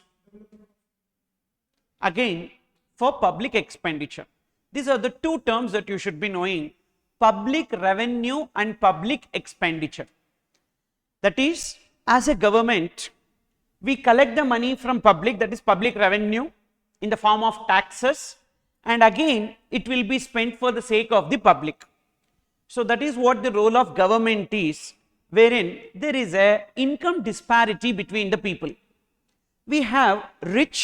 Again, for public expenditure. These are the two terms that you should be knowing: public revenue and public expenditure. That is, as a government, we collect the money from public, that is public revenue, in the form of taxes, and again it will be spent for the sake of the public. So that is what the role of government is, wherein there is a income disparity between the people. We have rich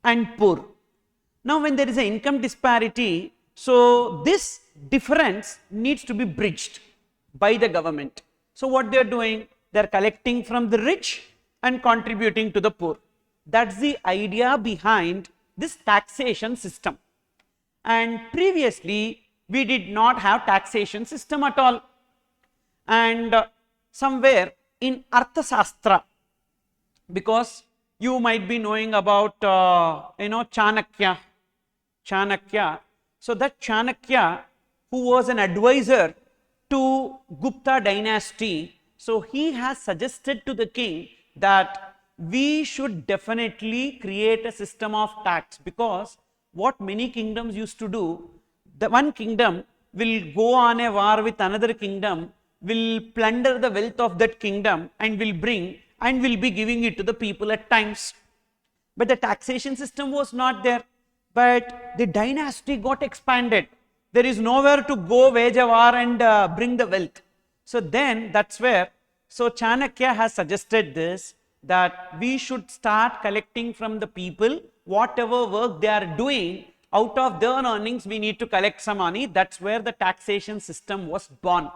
and poor. Now when there is an income disparity, so this difference needs to be bridged by the government. So what they are doing? They are collecting from the rich and contributing to the poor. That's the idea behind this taxation system. And previously we did not have taxation system at all. And somewhere in Arthashastra, because you might be knowing about Chanakya. So that Chanakya, who was an advisor to Gupta dynasty, so he has suggested to the king that we should definitely create a system of tax, because what many kingdoms used to do, the one kingdom will go on a war with another kingdom, will plunder the wealth of that kingdom and will bring and will be giving it to the people at times. But the taxation system was not there. But the dynasty got expanded. There is nowhere to go wage a war and bring the wealth. So then that's where, so Chanakya has suggested this, that we should start collecting from the people whatever work they are doing. Out of their earnings we need to collect some money. That's where the taxation system was born.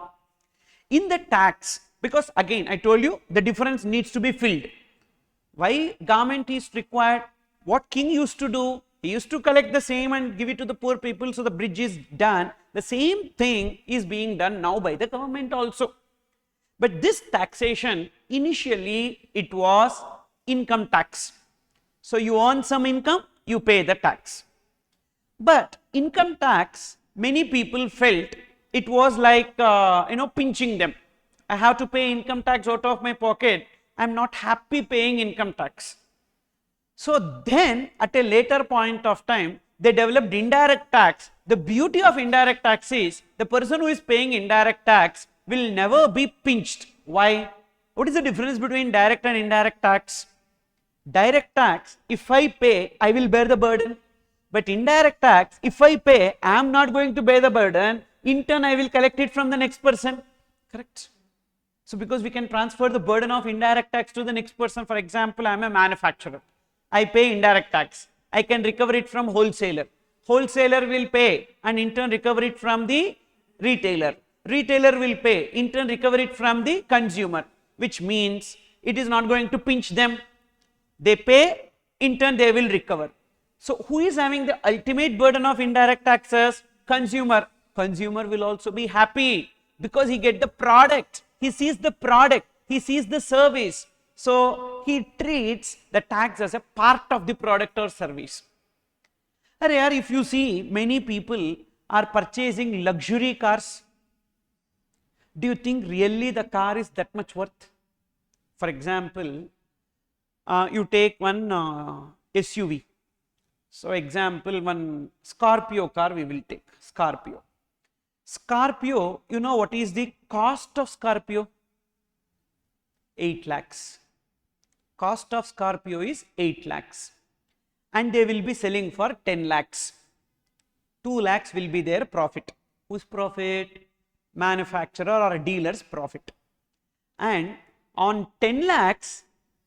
In the tax, because again I told you the difference needs to be filled. Why government is required? What king used to do? He used to collect the same and give it to the poor people, so the bridge is done. The same thing is being done now by the government also. But this taxation, initially it was income tax. So you earn some income, you pay the tax. But income tax, many people felt it was like pinching them. I have to pay income tax out of my pocket. I am not happy paying income tax. So then at a later point of time, they developed indirect tax. The beauty of indirect tax is the person who is paying indirect tax will never be pinched. Why? What is the difference between direct and indirect tax? Direct tax, if I pay, I will bear the burden. But indirect tax, if I pay, I am not going to bear the burden. In turn, I will collect it from the next person. Correct? So because we can transfer the burden of indirect tax to the next person. For example, I am a manufacturer. I pay indirect tax. I can recover it from wholesaler. Wholesaler will pay and in turn recover it from the retailer. Retailer will pay, in turn recover it from the consumer, which means it is not going to pinch them. They pay, in turn they will recover. So who is having the ultimate burden of indirect taxes? Consumer. Consumer will also be happy because he gets the product. He sees the product. He sees the service. So he treats the tax as a part of the product or service. If you see, many people are purchasing luxury cars. Do you think really the car is that much worth? For example, you take one SUV. So example, one Scorpio car we will take. Scorpio. Scorpio, you know what is the cost of Scorpio? 8 lakhs. Cost of Scorpio is 8 lakhs. And they will be selling for 10 lakhs. 2 lakhs will be their profit. Whose profit? Manufacturer or a dealer's profit. And on 10 lakhs,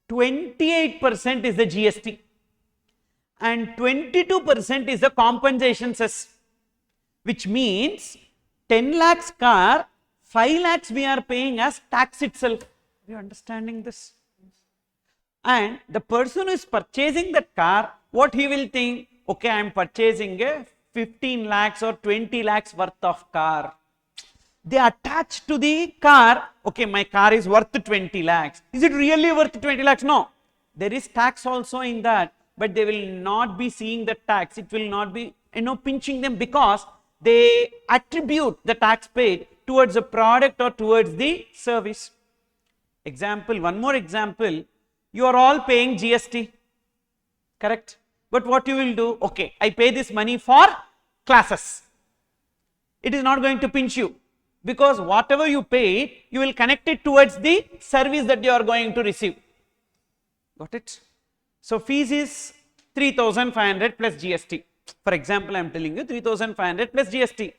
28% is the GST. And 22% is the compensation cess. Which means 10 lakhs car, 5 lakhs we are paying as tax itself. Are you understanding this? And the person who is purchasing that car, what he will think? Okay, I am purchasing a 15 lakhs or 20 lakhs worth of car. They attach to the car, okay, my car is worth 20 lakhs. Is it really worth 20 lakhs? No. There is tax also in that, but they will not be seeing the tax. It will not be, pinching them because they attribute the tax paid towards a product or towards the service. Example, one more example, you are all paying GST, correct? But what you will do, okay, I pay this money for classes. It is not going to pinch you, because whatever you pay, you will connect it towards the service that you are going to receive. Got it? So fees is 3,500 plus GST. For example, I am telling you 3,500 plus GST.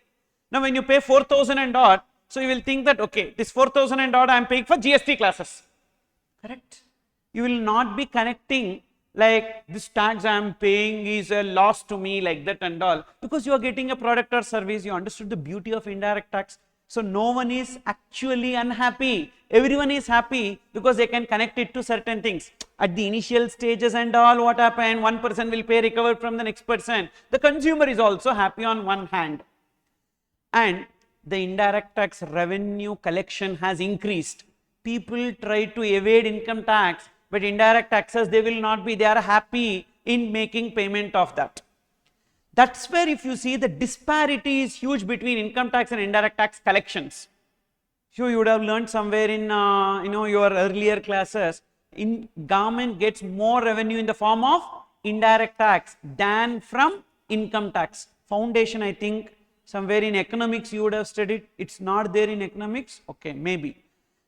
Now when you pay 4,000 and odd, so you will think that, okay, this 4,000 and odd I am paying for GST classes. Correct? You will not be connecting like this tax I am paying is a loss to me, like that and all, because you are getting a product or service. You understood the beauty of indirect tax. So no one is actually unhappy. Everyone is happy because they can connect it to certain things. At the initial stages and all, what happened? One person will pay recovered from the next person. The consumer is also happy on one hand. And the indirect tax revenue collection has increased. People try to evade income tax, but indirect taxes, they will not be. They are happy in making payment of that. That's where if you see the disparity is huge between income tax and indirect tax collections. So you would have learned somewhere in your earlier classes, in government gets more revenue in the form of indirect tax than from income tax. Foundation, I think somewhere in economics you would have studied. It's not there in economics, okay, maybe.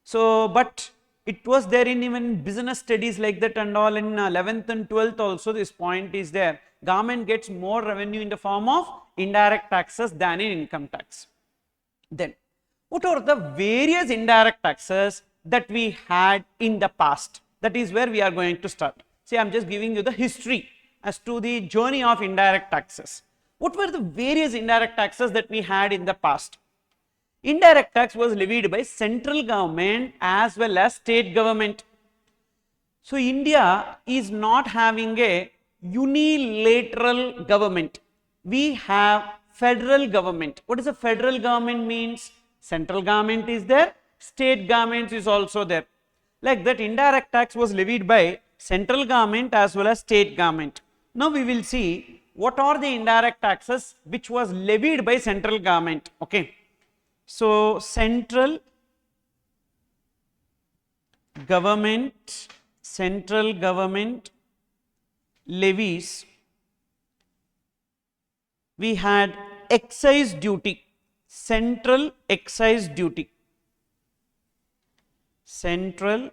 So but it was there in even business studies like that and all. In 11th and 12th also this point is there. Government gets more revenue in the form of indirect taxes than in income tax. Then what are the various indirect taxes that we had in the past? That is where we are going to start. See, I am just giving you the history as to the journey of indirect taxes. What were the various indirect taxes that we had in the past? Indirect tax was levied by central government as well as state government. So India is not having a unilateral government. We have federal government. What does a federal government means? Central government is there, state government is also there. Like that, indirect tax was levied by central government as well as state government. Now we will see what are the indirect taxes which was levied by central government. Okay. So central government levies, we had excise duty, central excise duty, central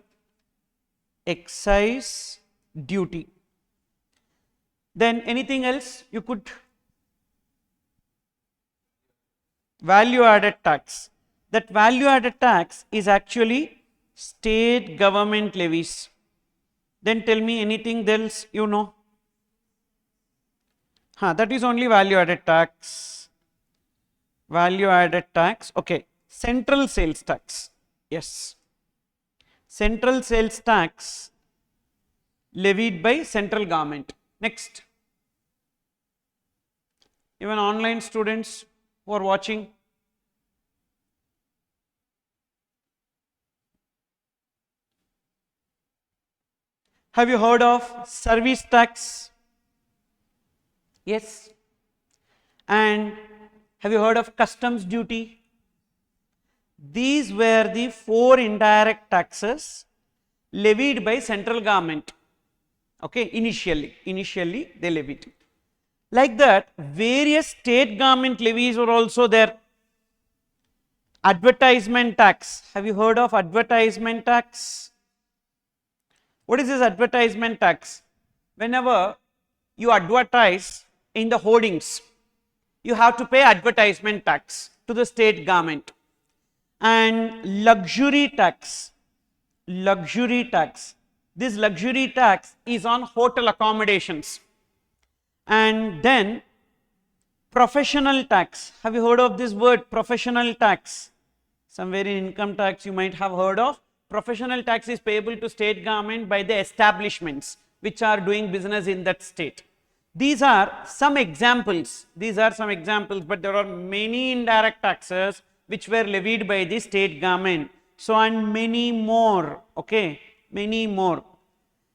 excise duty. Then anything else you could? Value added tax. That value added tax is actually state government levies. Then tell me anything else you know. That is only value added tax. Value added tax. Okay. Central sales tax. Yes. Central sales tax levied by central government. Next. Even online students who are watching. Have you heard of service tax? Yes. And have you heard of customs duty? These were the 4 indirect taxes levied by central government. Okay, initially they levied. Like that, various state government levies were also there. Advertisement tax. Have you heard of advertisement tax? What is this advertisement tax? Whenever you advertise in the hoardings, you have to pay advertisement tax to the state government. And luxury tax. This luxury tax is on hotel accommodations. And then professional tax. Have you heard of this word, professional tax? Somewhere in income tax you might have heard of. Professional tax is payable to state government by the establishments which are doing business in that state. These are some examples, but there are many indirect taxes which were levied by the state government. So, and many more, okay, many more.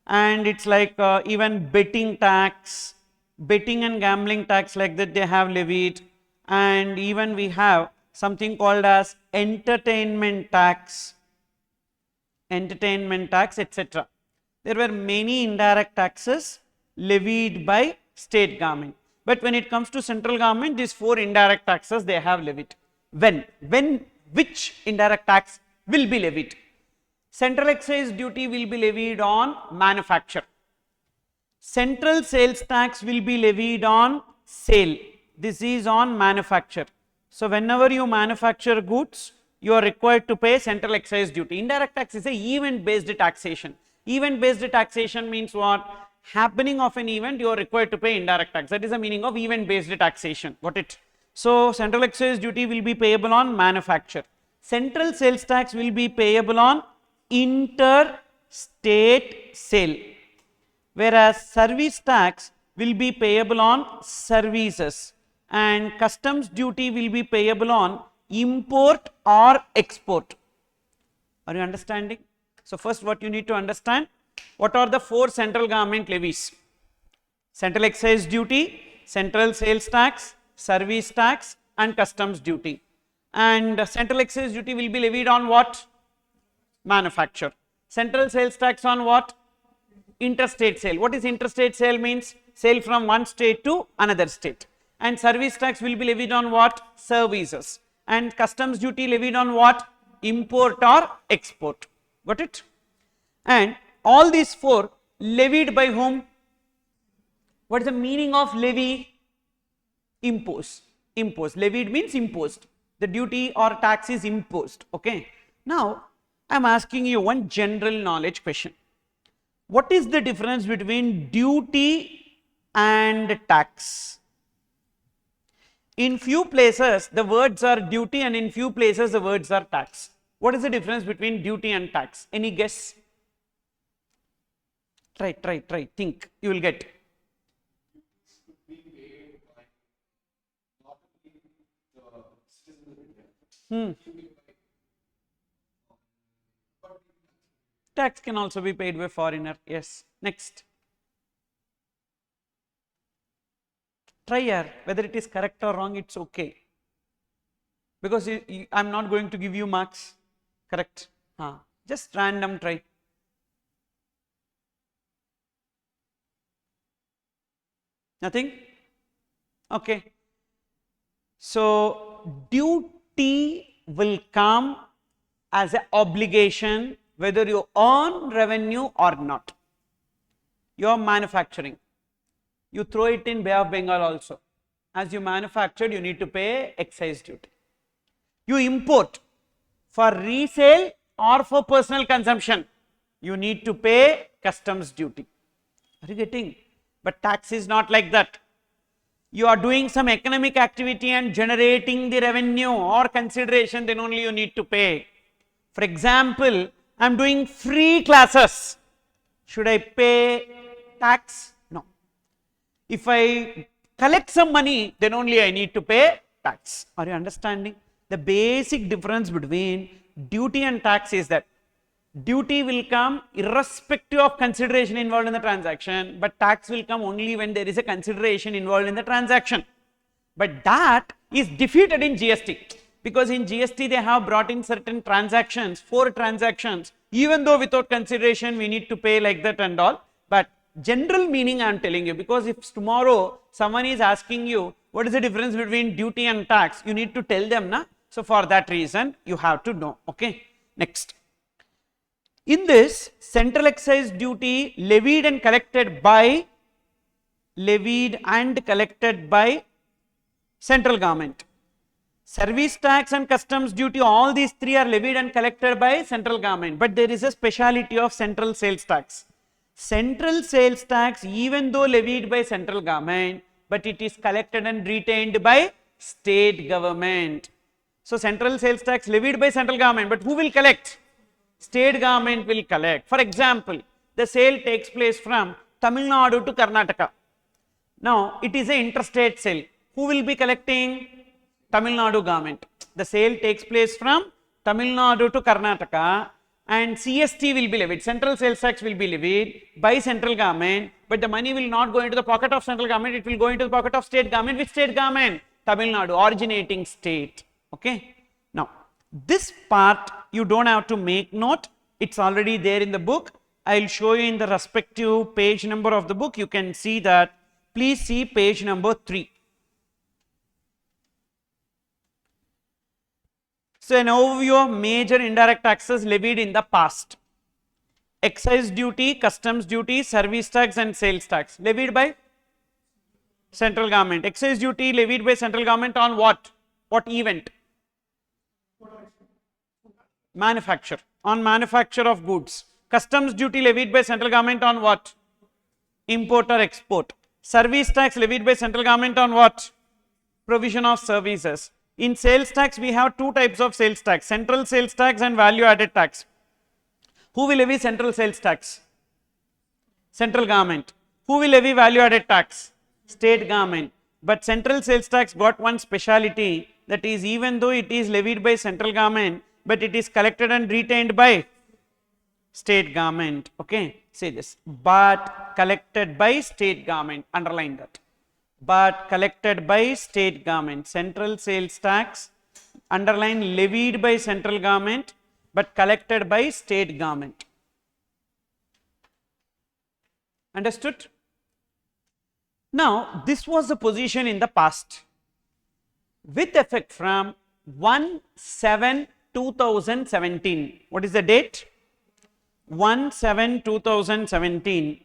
And it's like even betting tax, betting and gambling tax, like that they have levied. and even we have something called as entertainment tax, etc. There were many indirect taxes levied by state government, but when it comes to central government, these 4 indirect taxes they have levied. Which indirect tax will be levied? Central excise duty will be levied on manufacture. Central sales tax will be levied on sale. This is on manufacture. So whenever you manufacture goods, you are required to pay central excise duty. Indirect tax is a event based taxation. Event based taxation means what? Happening of an event, you are required to pay indirect tax. That is the meaning of event based taxation. Got it? So central excise duty will be payable on manufacture. Central sales tax will be payable on interstate sale, whereas service tax will be payable on services, and customs duty will be payable on import or export. Are you understanding? So first what you need to understand, what are the 4 central government levies? Central excise duty, central sales tax, service tax and customs duty. And central excise duty will be levied on what? Manufacture. Central sales tax on what? Interstate sale. What is interstate sale? Means sale from one state to another state. And service tax will be levied on what? Services. And customs duty levied on what? Import or export. Got it? And all these 4 levied by whom? What is the meaning of levy? Impose. Impose. Levied means imposed. The duty or tax is imposed. Okay. Now I am asking you one general knowledge question. What is the difference between duty and tax? In few places the words are duty and in few places the words are tax. What is the difference between duty and tax? Any guess? Try, think, you will get. Tax can also be paid by foreigner. Yes. Next. Try here, whether it is correct or wrong, it's okay. Because I am not going to give you marks. Correct. Just random try. Nothing? Okay. So duty will come as an obligation whether you earn revenue or not. You are manufacturing. You throw it in Bay of Bengal also. As you manufactured, you need to pay excise duty. You import for resale or for personal consumption, you need to pay customs duty. Are you getting? But tax is not like that. You are doing some economic activity and generating the revenue or consideration, then only you need to pay. For example, I am doing free classes. Should I pay tax? No. If I collect some money, then only I need to pay tax. Are you understanding? The basic difference between duty and tax is that duty will come irrespective of consideration involved in the transaction, but tax will come only when there is a consideration involved in the transaction. But that is defeated in GST, because in GST they have brought in certain transactions, 4 transactions, even though without consideration we need to pay like that and all. But general meaning I am telling you, because if tomorrow someone is asking you what is the difference between duty and tax, you need to tell them, na? So for that reason you have to know. Okay. Next. In this, central excise duty levied and collected by central government. Service tax and customs duty, all these 3 are levied and collected by central government, but there is a speciality of central sales tax. Central sales tax, even though levied by central government, but it is collected and retained by state government. So central sales tax levied by central government, but who will collect? State government will collect. For example, the sale takes place from Tamil Nadu to Karnataka. Now it is an interstate sale. Who will be collecting? Tamil Nadu government. The sale takes place from Tamil Nadu to Karnataka, and CST will be levied. Central sales tax will be levied by central government, but the money will not go into the pocket of central government, it will go into the pocket of state government. Which state government? Tamil Nadu, originating state. Okay. Now, this part you don't have to make note. It's already there in the book. I'll show you in the respective page number of the book. You can see that. Please see page number 3. So, an overview of major indirect taxes levied in the past. Excise duty, customs duty, service tax and sales tax levied by central government. Excise duty levied by central government on what? What event? Manufacture. On manufacture of goods. Customs duty levied by central government on what? Import or export. Service tax levied by central government on what? Provision of services. In sales tax, we have two types of sales tax, central sales tax and value added tax. Who will levy central sales tax? Central government. Who will levy value added tax? State government. But central sales tax got one speciality, that is, even though it is levied by central government, but it is collected and retained by state government. Okay, say this, but collected by state government, underline that. But collected by state government. Central sales tax, underline, levied by central government, but collected by state government. Understood? Now, this was the position in the past. With effect from 1/7/2017. What is the date? 1/7/2017.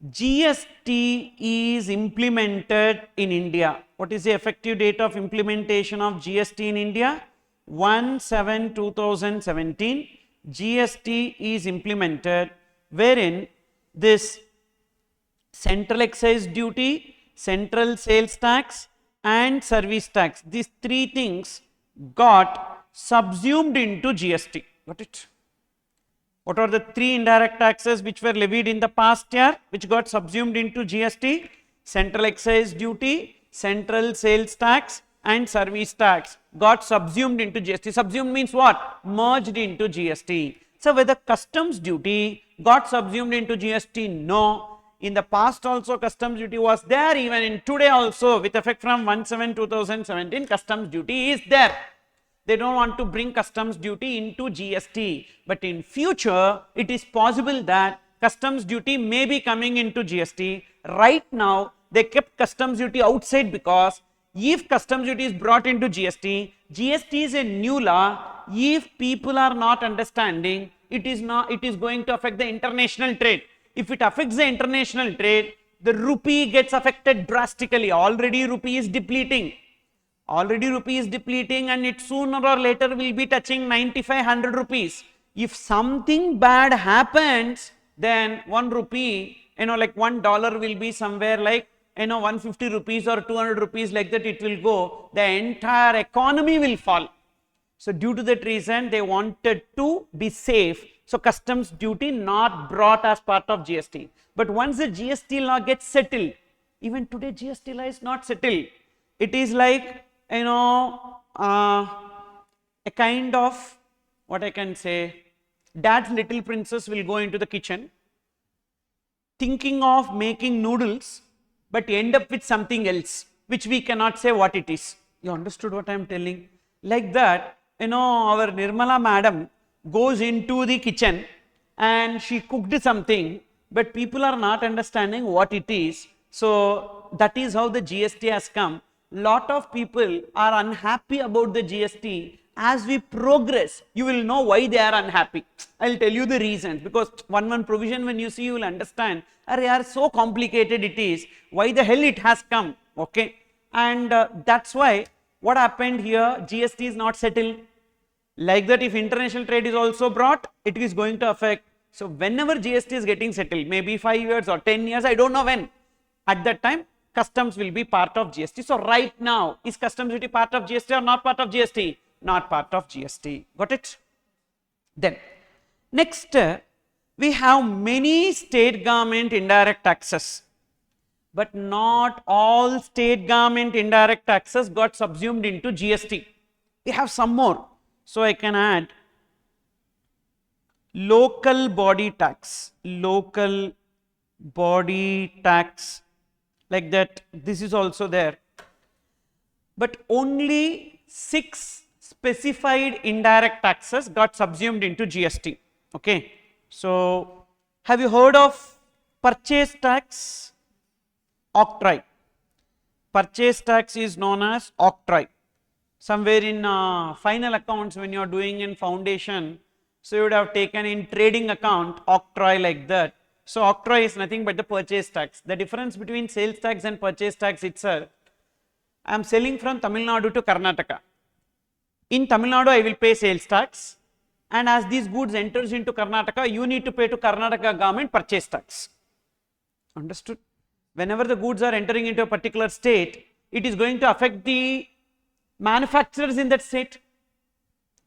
GST is implemented in India. What is the effective date of implementation of GST in India? 1/7/2017. GST is implemented, wherein this central excise duty, central sales tax and service tax, these three things got subsumed into GST. Got it? What are the three indirect taxes which were levied in the past year, which got subsumed into GST? Central excise duty, central sales tax and service tax got subsumed into GST. Subsumed means what? Merged into GST. So, whether customs duty got subsumed into GST? No. In the past also customs duty was there, even in today also with effect from 1/7/2017 customs duty is there. They don't want to bring customs duty into GST, but in future it is possible that customs duty may be coming into GST. Right now they kept customs duty outside, because if customs duty is brought into GST, GST is a new law. If people are not understanding, it is going to affect the international trade. If it affects the international trade, the rupee gets affected drastically. Already rupee is depleting. And it sooner or later will be touching 95-100 rupees. If something bad happens, then 1 rupee, like $1 will be somewhere like 150 rupees or 200 rupees, like that it will go. The entire economy will fall. So due to that reason, they wanted to be safe. So customs duty not brought as part of GST. But once the GST law gets settled, even today GST law is not settled. It is like, a kind of, what I can say, dad's little princess will go into the kitchen thinking of making noodles, but end up with something else, which we cannot say what it is. You understood what I am telling? Like that, our Nirmala madam goes into the kitchen and she cooked something, but people are not understanding what it is. So that is how the GST has come. Lot of people are unhappy about the GST. As we progress, you will know why they are unhappy. I will tell you the reasons, because one provision when you see, you will understand, are so complicated it is, why the hell it has come. Okay, and that's why what happened here, GST is not settled. Like that, if international trade is also brought, it is going to affect. So whenever GST is getting settled, maybe 5 years or 10 years, I don't know when, at that time customs will be part of GST. So right now, is customs duty part of GST or not part of GST? Not part of GST. Got it? Then next, we have many state government indirect taxes, but not all state government indirect taxes got subsumed into GST. We have some more. So I can add local body tax, like that. This is also there. but only 6 specified indirect taxes got subsumed into GST. Okay. So, have you heard of purchase tax? Octroi. Purchase tax is known as octroi. Somewhere in final accounts, when you are doing in foundation, so you would have taken in trading account octroi like that. So octroi is nothing but the purchase tax. The difference between sales tax and purchase tax itself, I am selling from Tamil Nadu to Karnataka. In Tamil Nadu, I will pay sales tax, and as these goods enters into Karnataka, you need to pay to Karnataka government purchase tax. Understood? Whenever the goods are entering into a particular state, it is going to affect the manufacturers in that state.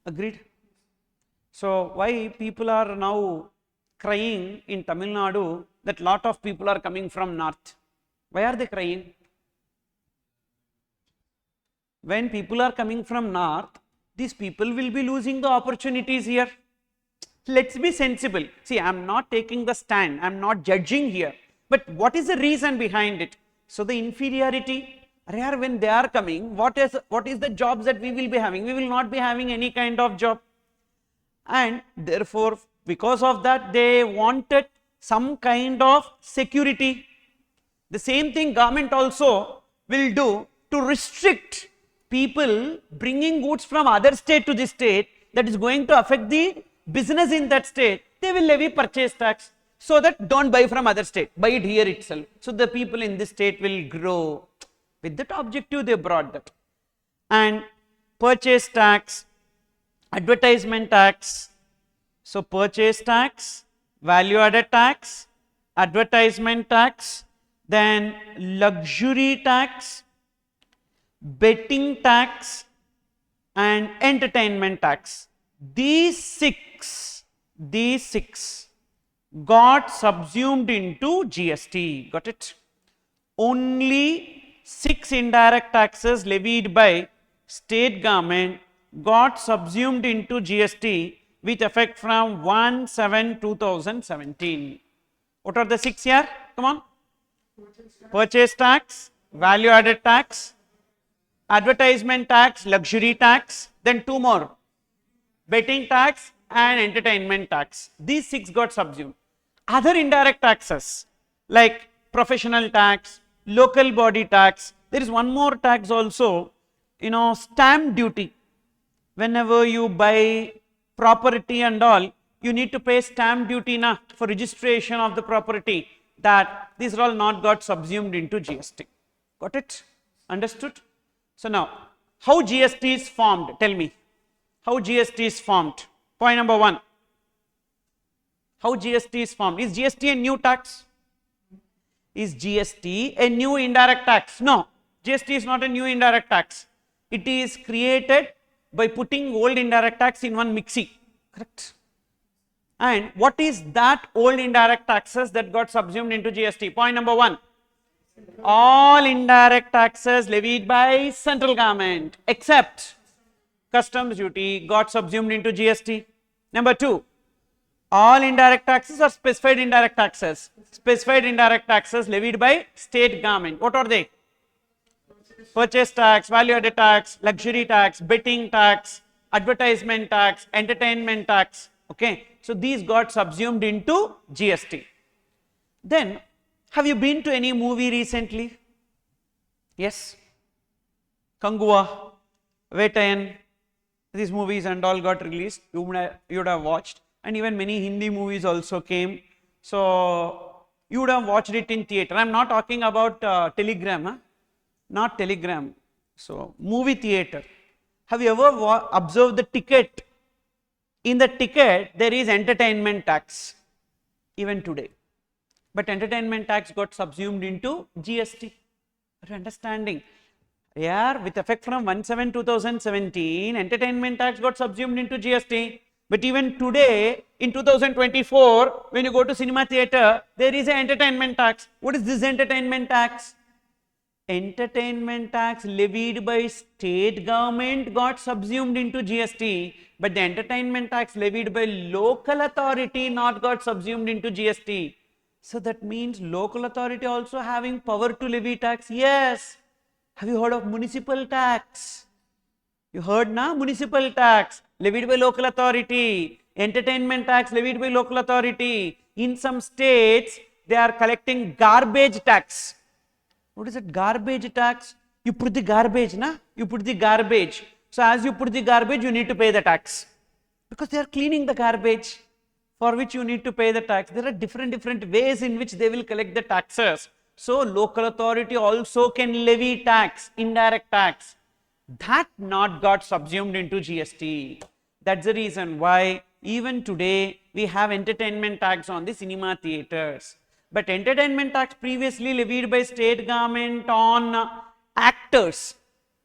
Agreed? So why people are now crying in Tamil Nadu that lot of people are coming from north? Why are they crying? When people are coming from north, these people will be losing the opportunities here. Let's be sensible. See, I am not taking the stand, I am not judging here, but what is the reason behind it? So the inferiority, when they are coming, what is the jobs that we will be having? We will not be having any kind of job, and therefore because of that they wanted some kind of security. The same thing government also will do to restrict people bringing goods from other state to this state that is going to affect the business in that state. They will levy purchase tax, so that don't buy from other state, buy it here itself. So the people in this state will grow. With that objective they brought that. And purchase tax, advertisement tax. So purchase tax, value added tax, advertisement tax, then luxury tax, betting tax, and entertainment tax. These six got subsumed into GST. Got it? Only 6 indirect taxes levied by state government got subsumed into GST with effect from 1/7/2017. What are the 6 here? Come on. Purchase tax, value added tax, advertisement tax, luxury tax, then 2 more, betting tax and entertainment tax. These 6 got subsumed. Other indirect taxes like professional tax, local body tax, there is one more tax also, stamp duty. Whenever you buy property and all, you need to pay stamp duty for registration of the property. That these are all not got subsumed into GST. Got it? Understood? So now, how GST is formed? Tell me, how GST is formed? Point number 1. How GST is formed? Is GST a new tax? Is GST a new indirect tax? No, GST is not a new indirect tax. It is created by putting old indirect tax in one mixie. Correct? And what is that old indirect taxes that got subsumed into GST? Point number 1. All indirect taxes levied by central government except customs duty got subsumed into GST. Number 2. All indirect taxes are specified indirect taxes. Specified indirect taxes levied by state government. What are they? Purchase tax, value added tax, luxury tax, betting tax, advertisement tax, entertainment tax. Okay. So these got subsumed into GST. Then, have you been to any movie recently? Yes. Kangua, Vetayan, these movies and all got released. You would have watched. And even many Hindi movies also came. So you would have watched it in theatre. I am not talking about Telegram, not Telegram. So movie theatre. Have you ever observed the ticket? In the ticket there is entertainment tax even today. But entertainment tax got subsumed into GST. Are you understanding? Yeah, with effect from 1/7/2017, entertainment tax got subsumed into GST. But even today, in 2024, when you go to cinema theatre, there is an entertainment tax. What is this entertainment tax? Entertainment tax levied by state government got subsumed into GST, but the entertainment tax levied by local authority not got subsumed into GST. So that means local authority also having power to levy tax. Yes, Have you heard of municipal tax? You heard na? Municipal tax levied by local authority, entertainment tax levied by local authority. In some states, they are collecting garbage tax. What is it? Garbage tax? You put the garbage, na? You put the garbage. So as you put the garbage, you need to pay the tax. Because they are cleaning the garbage, for which you need to pay the tax. There are different ways in which they will collect the taxes. So local authority also can levy tax, indirect tax. That not got subsumed into GST. That's the reason why even today we have entertainment tax on the cinema theatres. But entertainment tax previously levied by state government on actors,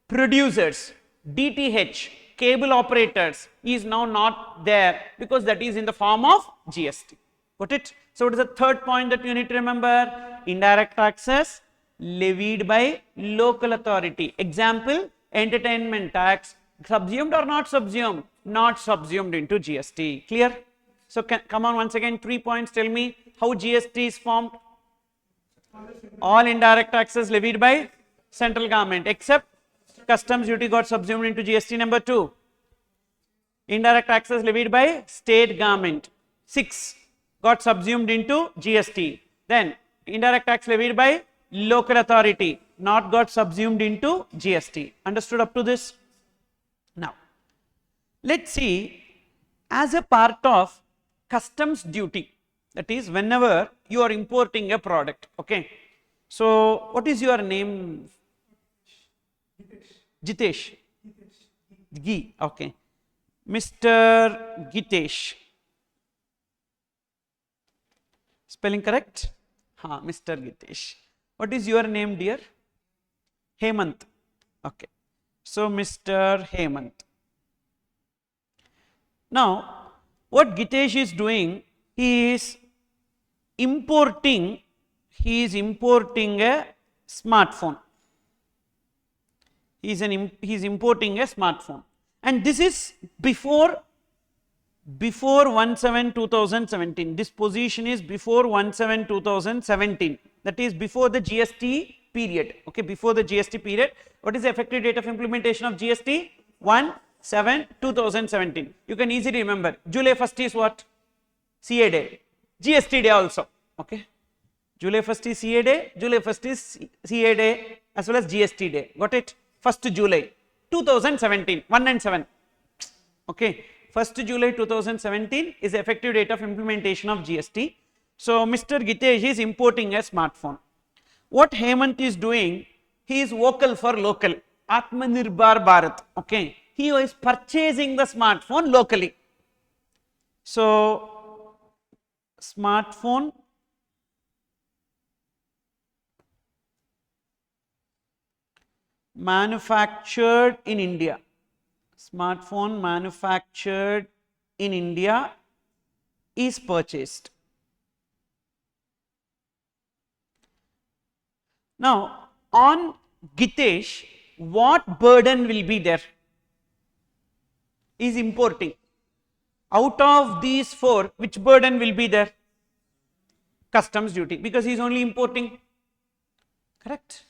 producers, DTH, cable operators is now not there because that is in the form of GST. Got it? So what is the third point that you need to remember? Indirect taxes levied by local authority. Example, entertainment tax, subsumed or not subsumed? Not subsumed into GST. Clear? So come on, once again, 3 points. Tell me how GST is formed. All indirect taxes levied by central government except customs duty got subsumed into GST. Number 2, indirect taxes levied by state government. 6 got subsumed into GST. Then indirect tax levied by local authority not got subsumed into GST. Understood up to this? Now, let's see, as a part of customs duty, that is whenever you are importing a product, okay. So what is your name? Jitesh. Gi, okay. Mr. Gitesh. Spelling correct? Ha, Mr. Gitesh. What is your name, dear? Hemant. Okay. So Mr. Hemant. Now, what Gitesh is doing, he is importing a smartphone. He is importing a smartphone, and this is before 1/7/2017. This position is before 1/7/2017. That is before the GST period. Okay, before the GST period. What is the effective date of implementation of GST? 1/7/2017. You can easily remember. July 1st is what? CA day. GST day also. Okay. July 1st is CA day. July 1st is CA day as well as GST day. Got it? 1st July 2017. 1 and 7. Okay. 1st July 2017 is the effective date of implementation of GST. So Mr. Gitesh is importing a smartphone. What Hemant is doing, he is vocal for local. Atmanirbhar Bharat. Okay. He is purchasing the smartphone locally. So smartphone manufactured in India. Smartphone manufactured in India is purchased. Now, on Gitesh, what burden will be there? He is importing. Out of these 4, which burden will be there? Customs duty, because he is only importing. Correct?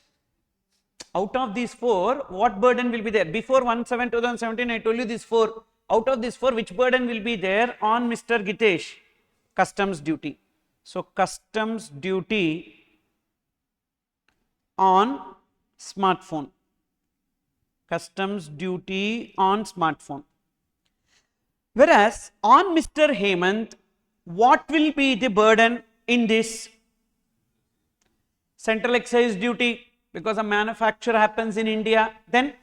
Out of these 4, what burden will be there? Before 1/7/2017, I told you these 4. Out of these 4, which burden will be there on Mr. Gitesh? Customs duty. So customs duty on smartphone. Customs duty on smartphone. Whereas on Mr. Hemant, what will be the burden in this? Central excise duty, because a manufacture happens in India. Then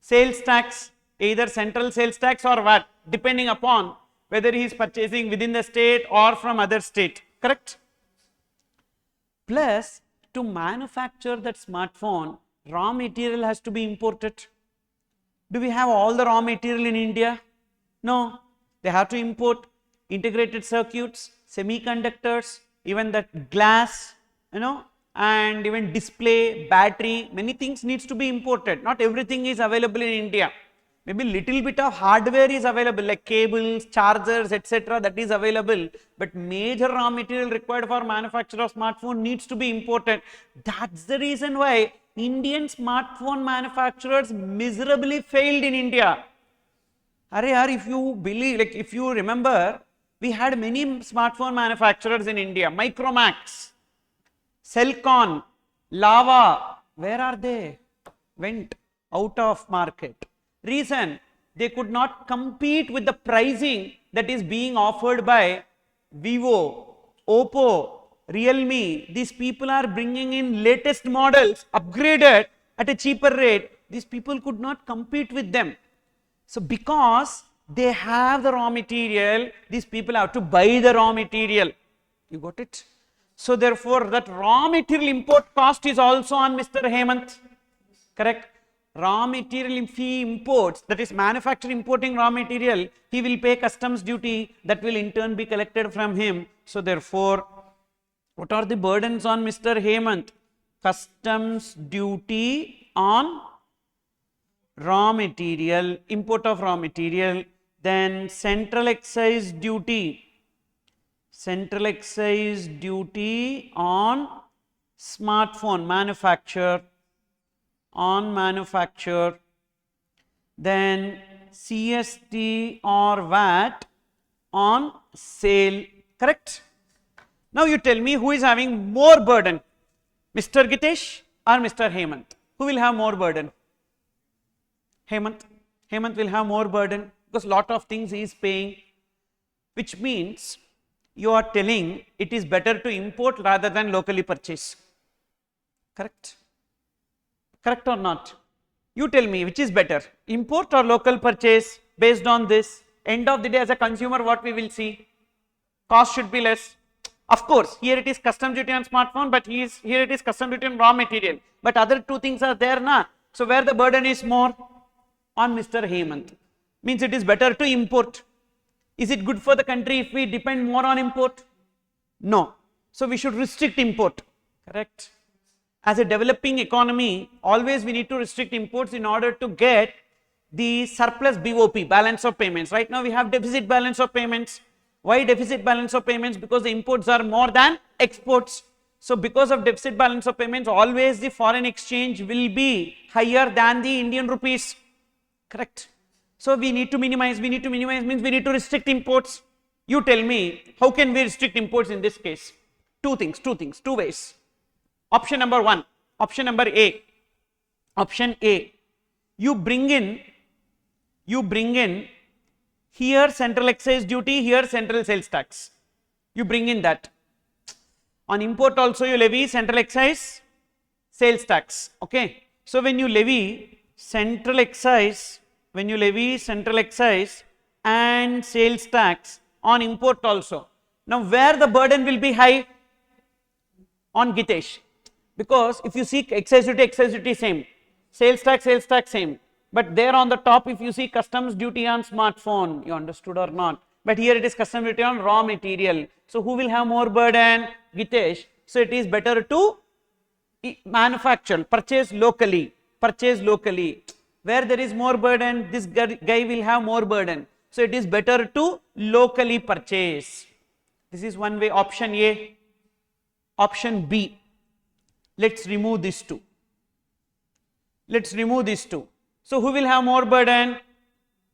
sales tax, either central sales tax or what, depending upon whether he is purchasing within the state or from other state. Correct? Plus, to manufacture that smartphone, raw material has to be imported. Do we have all the raw material in India? No. They have to import integrated circuits, semiconductors, even that glass, and even display, battery, many things needs to be imported. Not everything is available in India. Maybe little bit of hardware is available, like cables, chargers, etc. that is available, but major raw material required for manufacture of smartphone needs to be imported. That's the reason why Indian smartphone manufacturers miserably failed in India. If you believe, like if you remember, we had many smartphone manufacturers in India. Micromax, Cellcon, Lava, where are they? Went out of market. Reason, they could not compete with the pricing that is being offered by Vivo, Oppo, Realme. These people are bringing in latest models, upgraded at a cheaper rate. These people could not compete with them. So because they have the raw material, these people have to buy the raw material. You got it? So therefore, that raw material import cost is also on Mr. Hemant. Correct? Raw material, if he imports, that is manufacturer importing raw material, he will pay customs duty that will in turn be collected from him. So therefore, what are the burdens on Mr. Hemant? Customs duty on raw material, import of raw material, then central excise duty on smartphone manufacture, then CST or VAT on sale, correct? Now you tell me who is having more burden, Mr. Gitesh or Mr. Hemant? Who will have more burden? Hemant will have more burden because lot of things he is paying, which means you are telling it is better to import rather than locally purchase. Correct? Correct or not? You tell me which is better, import or local purchase based on this. End of the day, as a consumer, what we will see? Cost should be less. Of course, here it is custom duty on smartphone, but here it is custom duty on raw material. But other two things are there, na? So where the burden is more? On Mr. Hemant. Means it is better to import. Is it good for the country if we depend more on import? No. So we should restrict import. Correct? As a developing economy, always we need to restrict imports in order to get the surplus BOP, balance of payments. Right now we have deficit balance of payments. Why deficit balance of payments? Because the imports are more than exports. So because of deficit balance of payments, always the foreign exchange will be higher than the Indian rupees. Correct? So we need to minimize means we need to restrict imports. You tell me, how can we restrict imports in this case? Two ways. Option number one, option A, you bring in here central excise duty, here central sales tax. You bring in that. On import also you levy central excise, sales tax. Okay. So when you levy central excise and sales tax on import also. Now where the burden will be high? On Gitesh. Because if you see excise duty same, sales tax same, but there on the top if you see customs duty on smartphone, you understood or not? But here it is customs duty on raw material. So who will have more burden? Gitesh. So it is better to manufacture, purchase locally. Where there is more burden, this guy will have more burden. So it is better to locally purchase. This is one way, option A. Option B. Let's remove these two. So who will have more burden?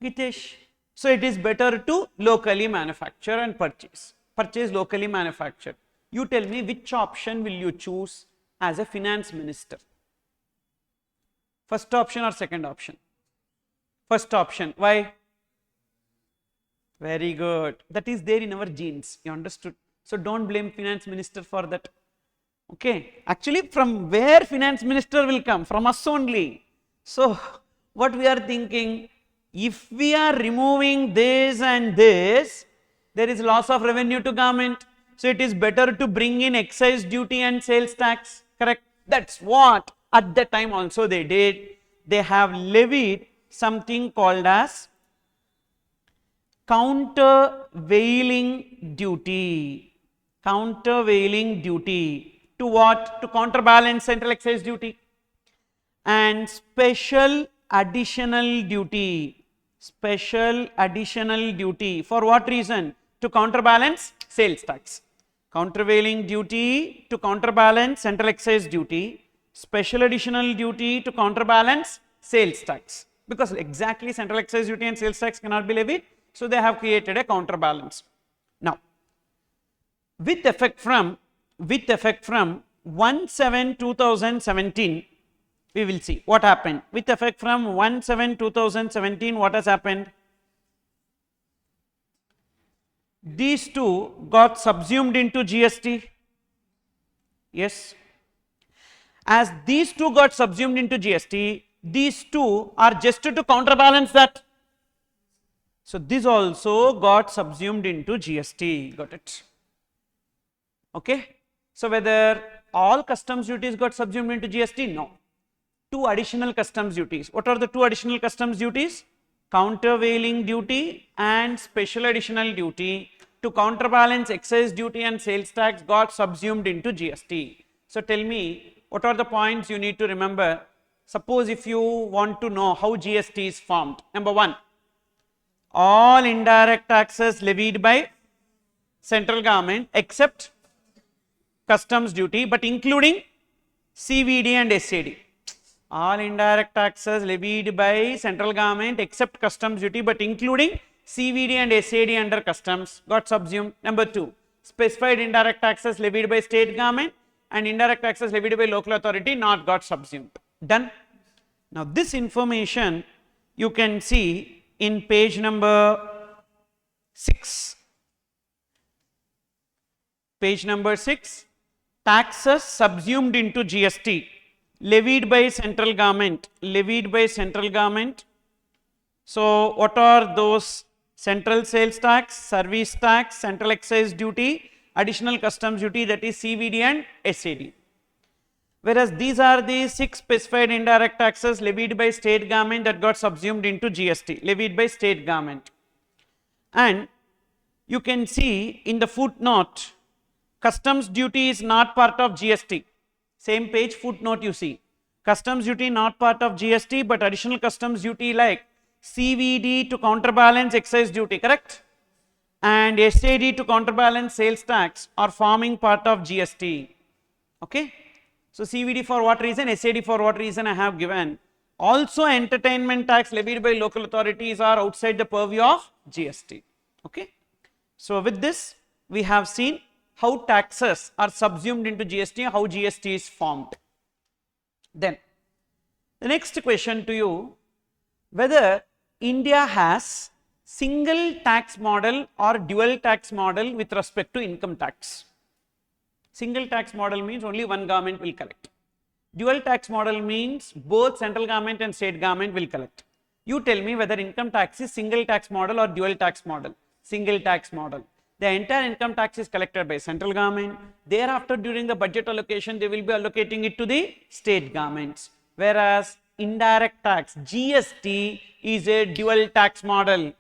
Gitesh. So it is better to locally manufacture and purchase. Purchase locally manufacture. You tell me which option will you choose as a finance minister? First option or second option? First option. Why? Very good. That is there in our genes. You understood? So don't blame finance minister for that. Okay. Actually, from where finance minister will come? From us only. So what we are thinking, if we are removing this and this, there is loss of revenue to government. So it is better to bring in excise duty and sales tax. Correct? That's what at that time also they did. They have levied something called as countervailing duty. Countervailing duty. To what? To counterbalance central excise duty. And special additional duty. Special additional duty. For what reason? To counterbalance sales tax. Countervailing duty to counterbalance central excise duty, special additional duty to counterbalance sales tax, because exactly central excise duty and sales tax cannot be levied, so they have created a counterbalance. Now, with effect from 1/7/2017, we will see what happened. With effect from 1/7/2017, what has happened? These two got subsumed into GST. Yes. As these two got subsumed into GST, these two are just to counterbalance that. So this also got subsumed into GST. Got it? Okay. So whether all customs duties got subsumed into GST? No. Two additional customs duties. What are the two additional customs duties? Countervailing duty and special additional duty to counterbalance excise duty and sales tax got subsumed into GST. So tell me, what are the points you need to remember? Suppose if you want to know how GST is formed. Number one, all indirect taxes levied by central government except customs duty, but including CVD and SAD. All indirect taxes levied by central government except customs duty, but including CVD and SAD under customs got subsumed. Number two, specified indirect taxes levied by state government and indirect taxes levied by local authority not got subsumed. Done. Now this information you can see in page number 6. Page number 6, taxes subsumed into GST levied by central government, So what are those? Central sales tax, service tax, central excise duty, additional customs duty, that is CVD and SAD. Whereas these are the 6 specified indirect taxes levied by state government that got subsumed into GST, levied by state government. And you can see in the footnote, customs duty is not part of GST. Same page, footnote you see. Customs duty not part of GST, but additional customs duty like CVD to counterbalance excise duty, correct? And SAD to counterbalance sales tax are forming part of GST. Okay? So CVD for what reason? SAD for what reason I have given. Also entertainment tax levied by local authorities are outside the purview of GST. Okay? So with this, we have seen how taxes are subsumed into GST, how GST is formed. Then, the next question to you, whether India has single tax model or dual tax model with respect to income tax. Single tax model means only one government will collect. Dual tax model means both central government and state government will collect. You tell me whether income tax is single tax model or dual tax model. Single tax model. The entire income tax is collected by central government. Thereafter, during the budget allocation, they will be allocating it to the state governments. Whereas indirect tax, GST, is a dual tax model.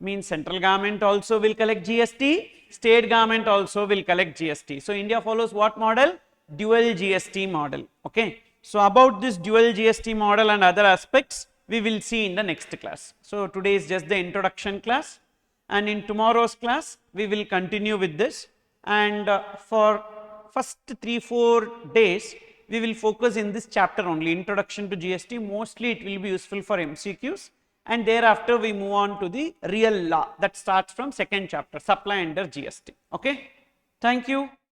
Means central government also will collect GST, state government also will collect GST. So India follows what model? Dual GST model. Okay. So about this dual GST model and other aspects, we will see in the next class. So today is just the introduction class, and in tomorrow's class we will continue with this, and for first 3-4 days we will focus in this chapter only, introduction to GST. Mostly it will be useful for MCQs, and thereafter we move on to the real law that starts from second chapter, supply under GST. Okay. Thank you.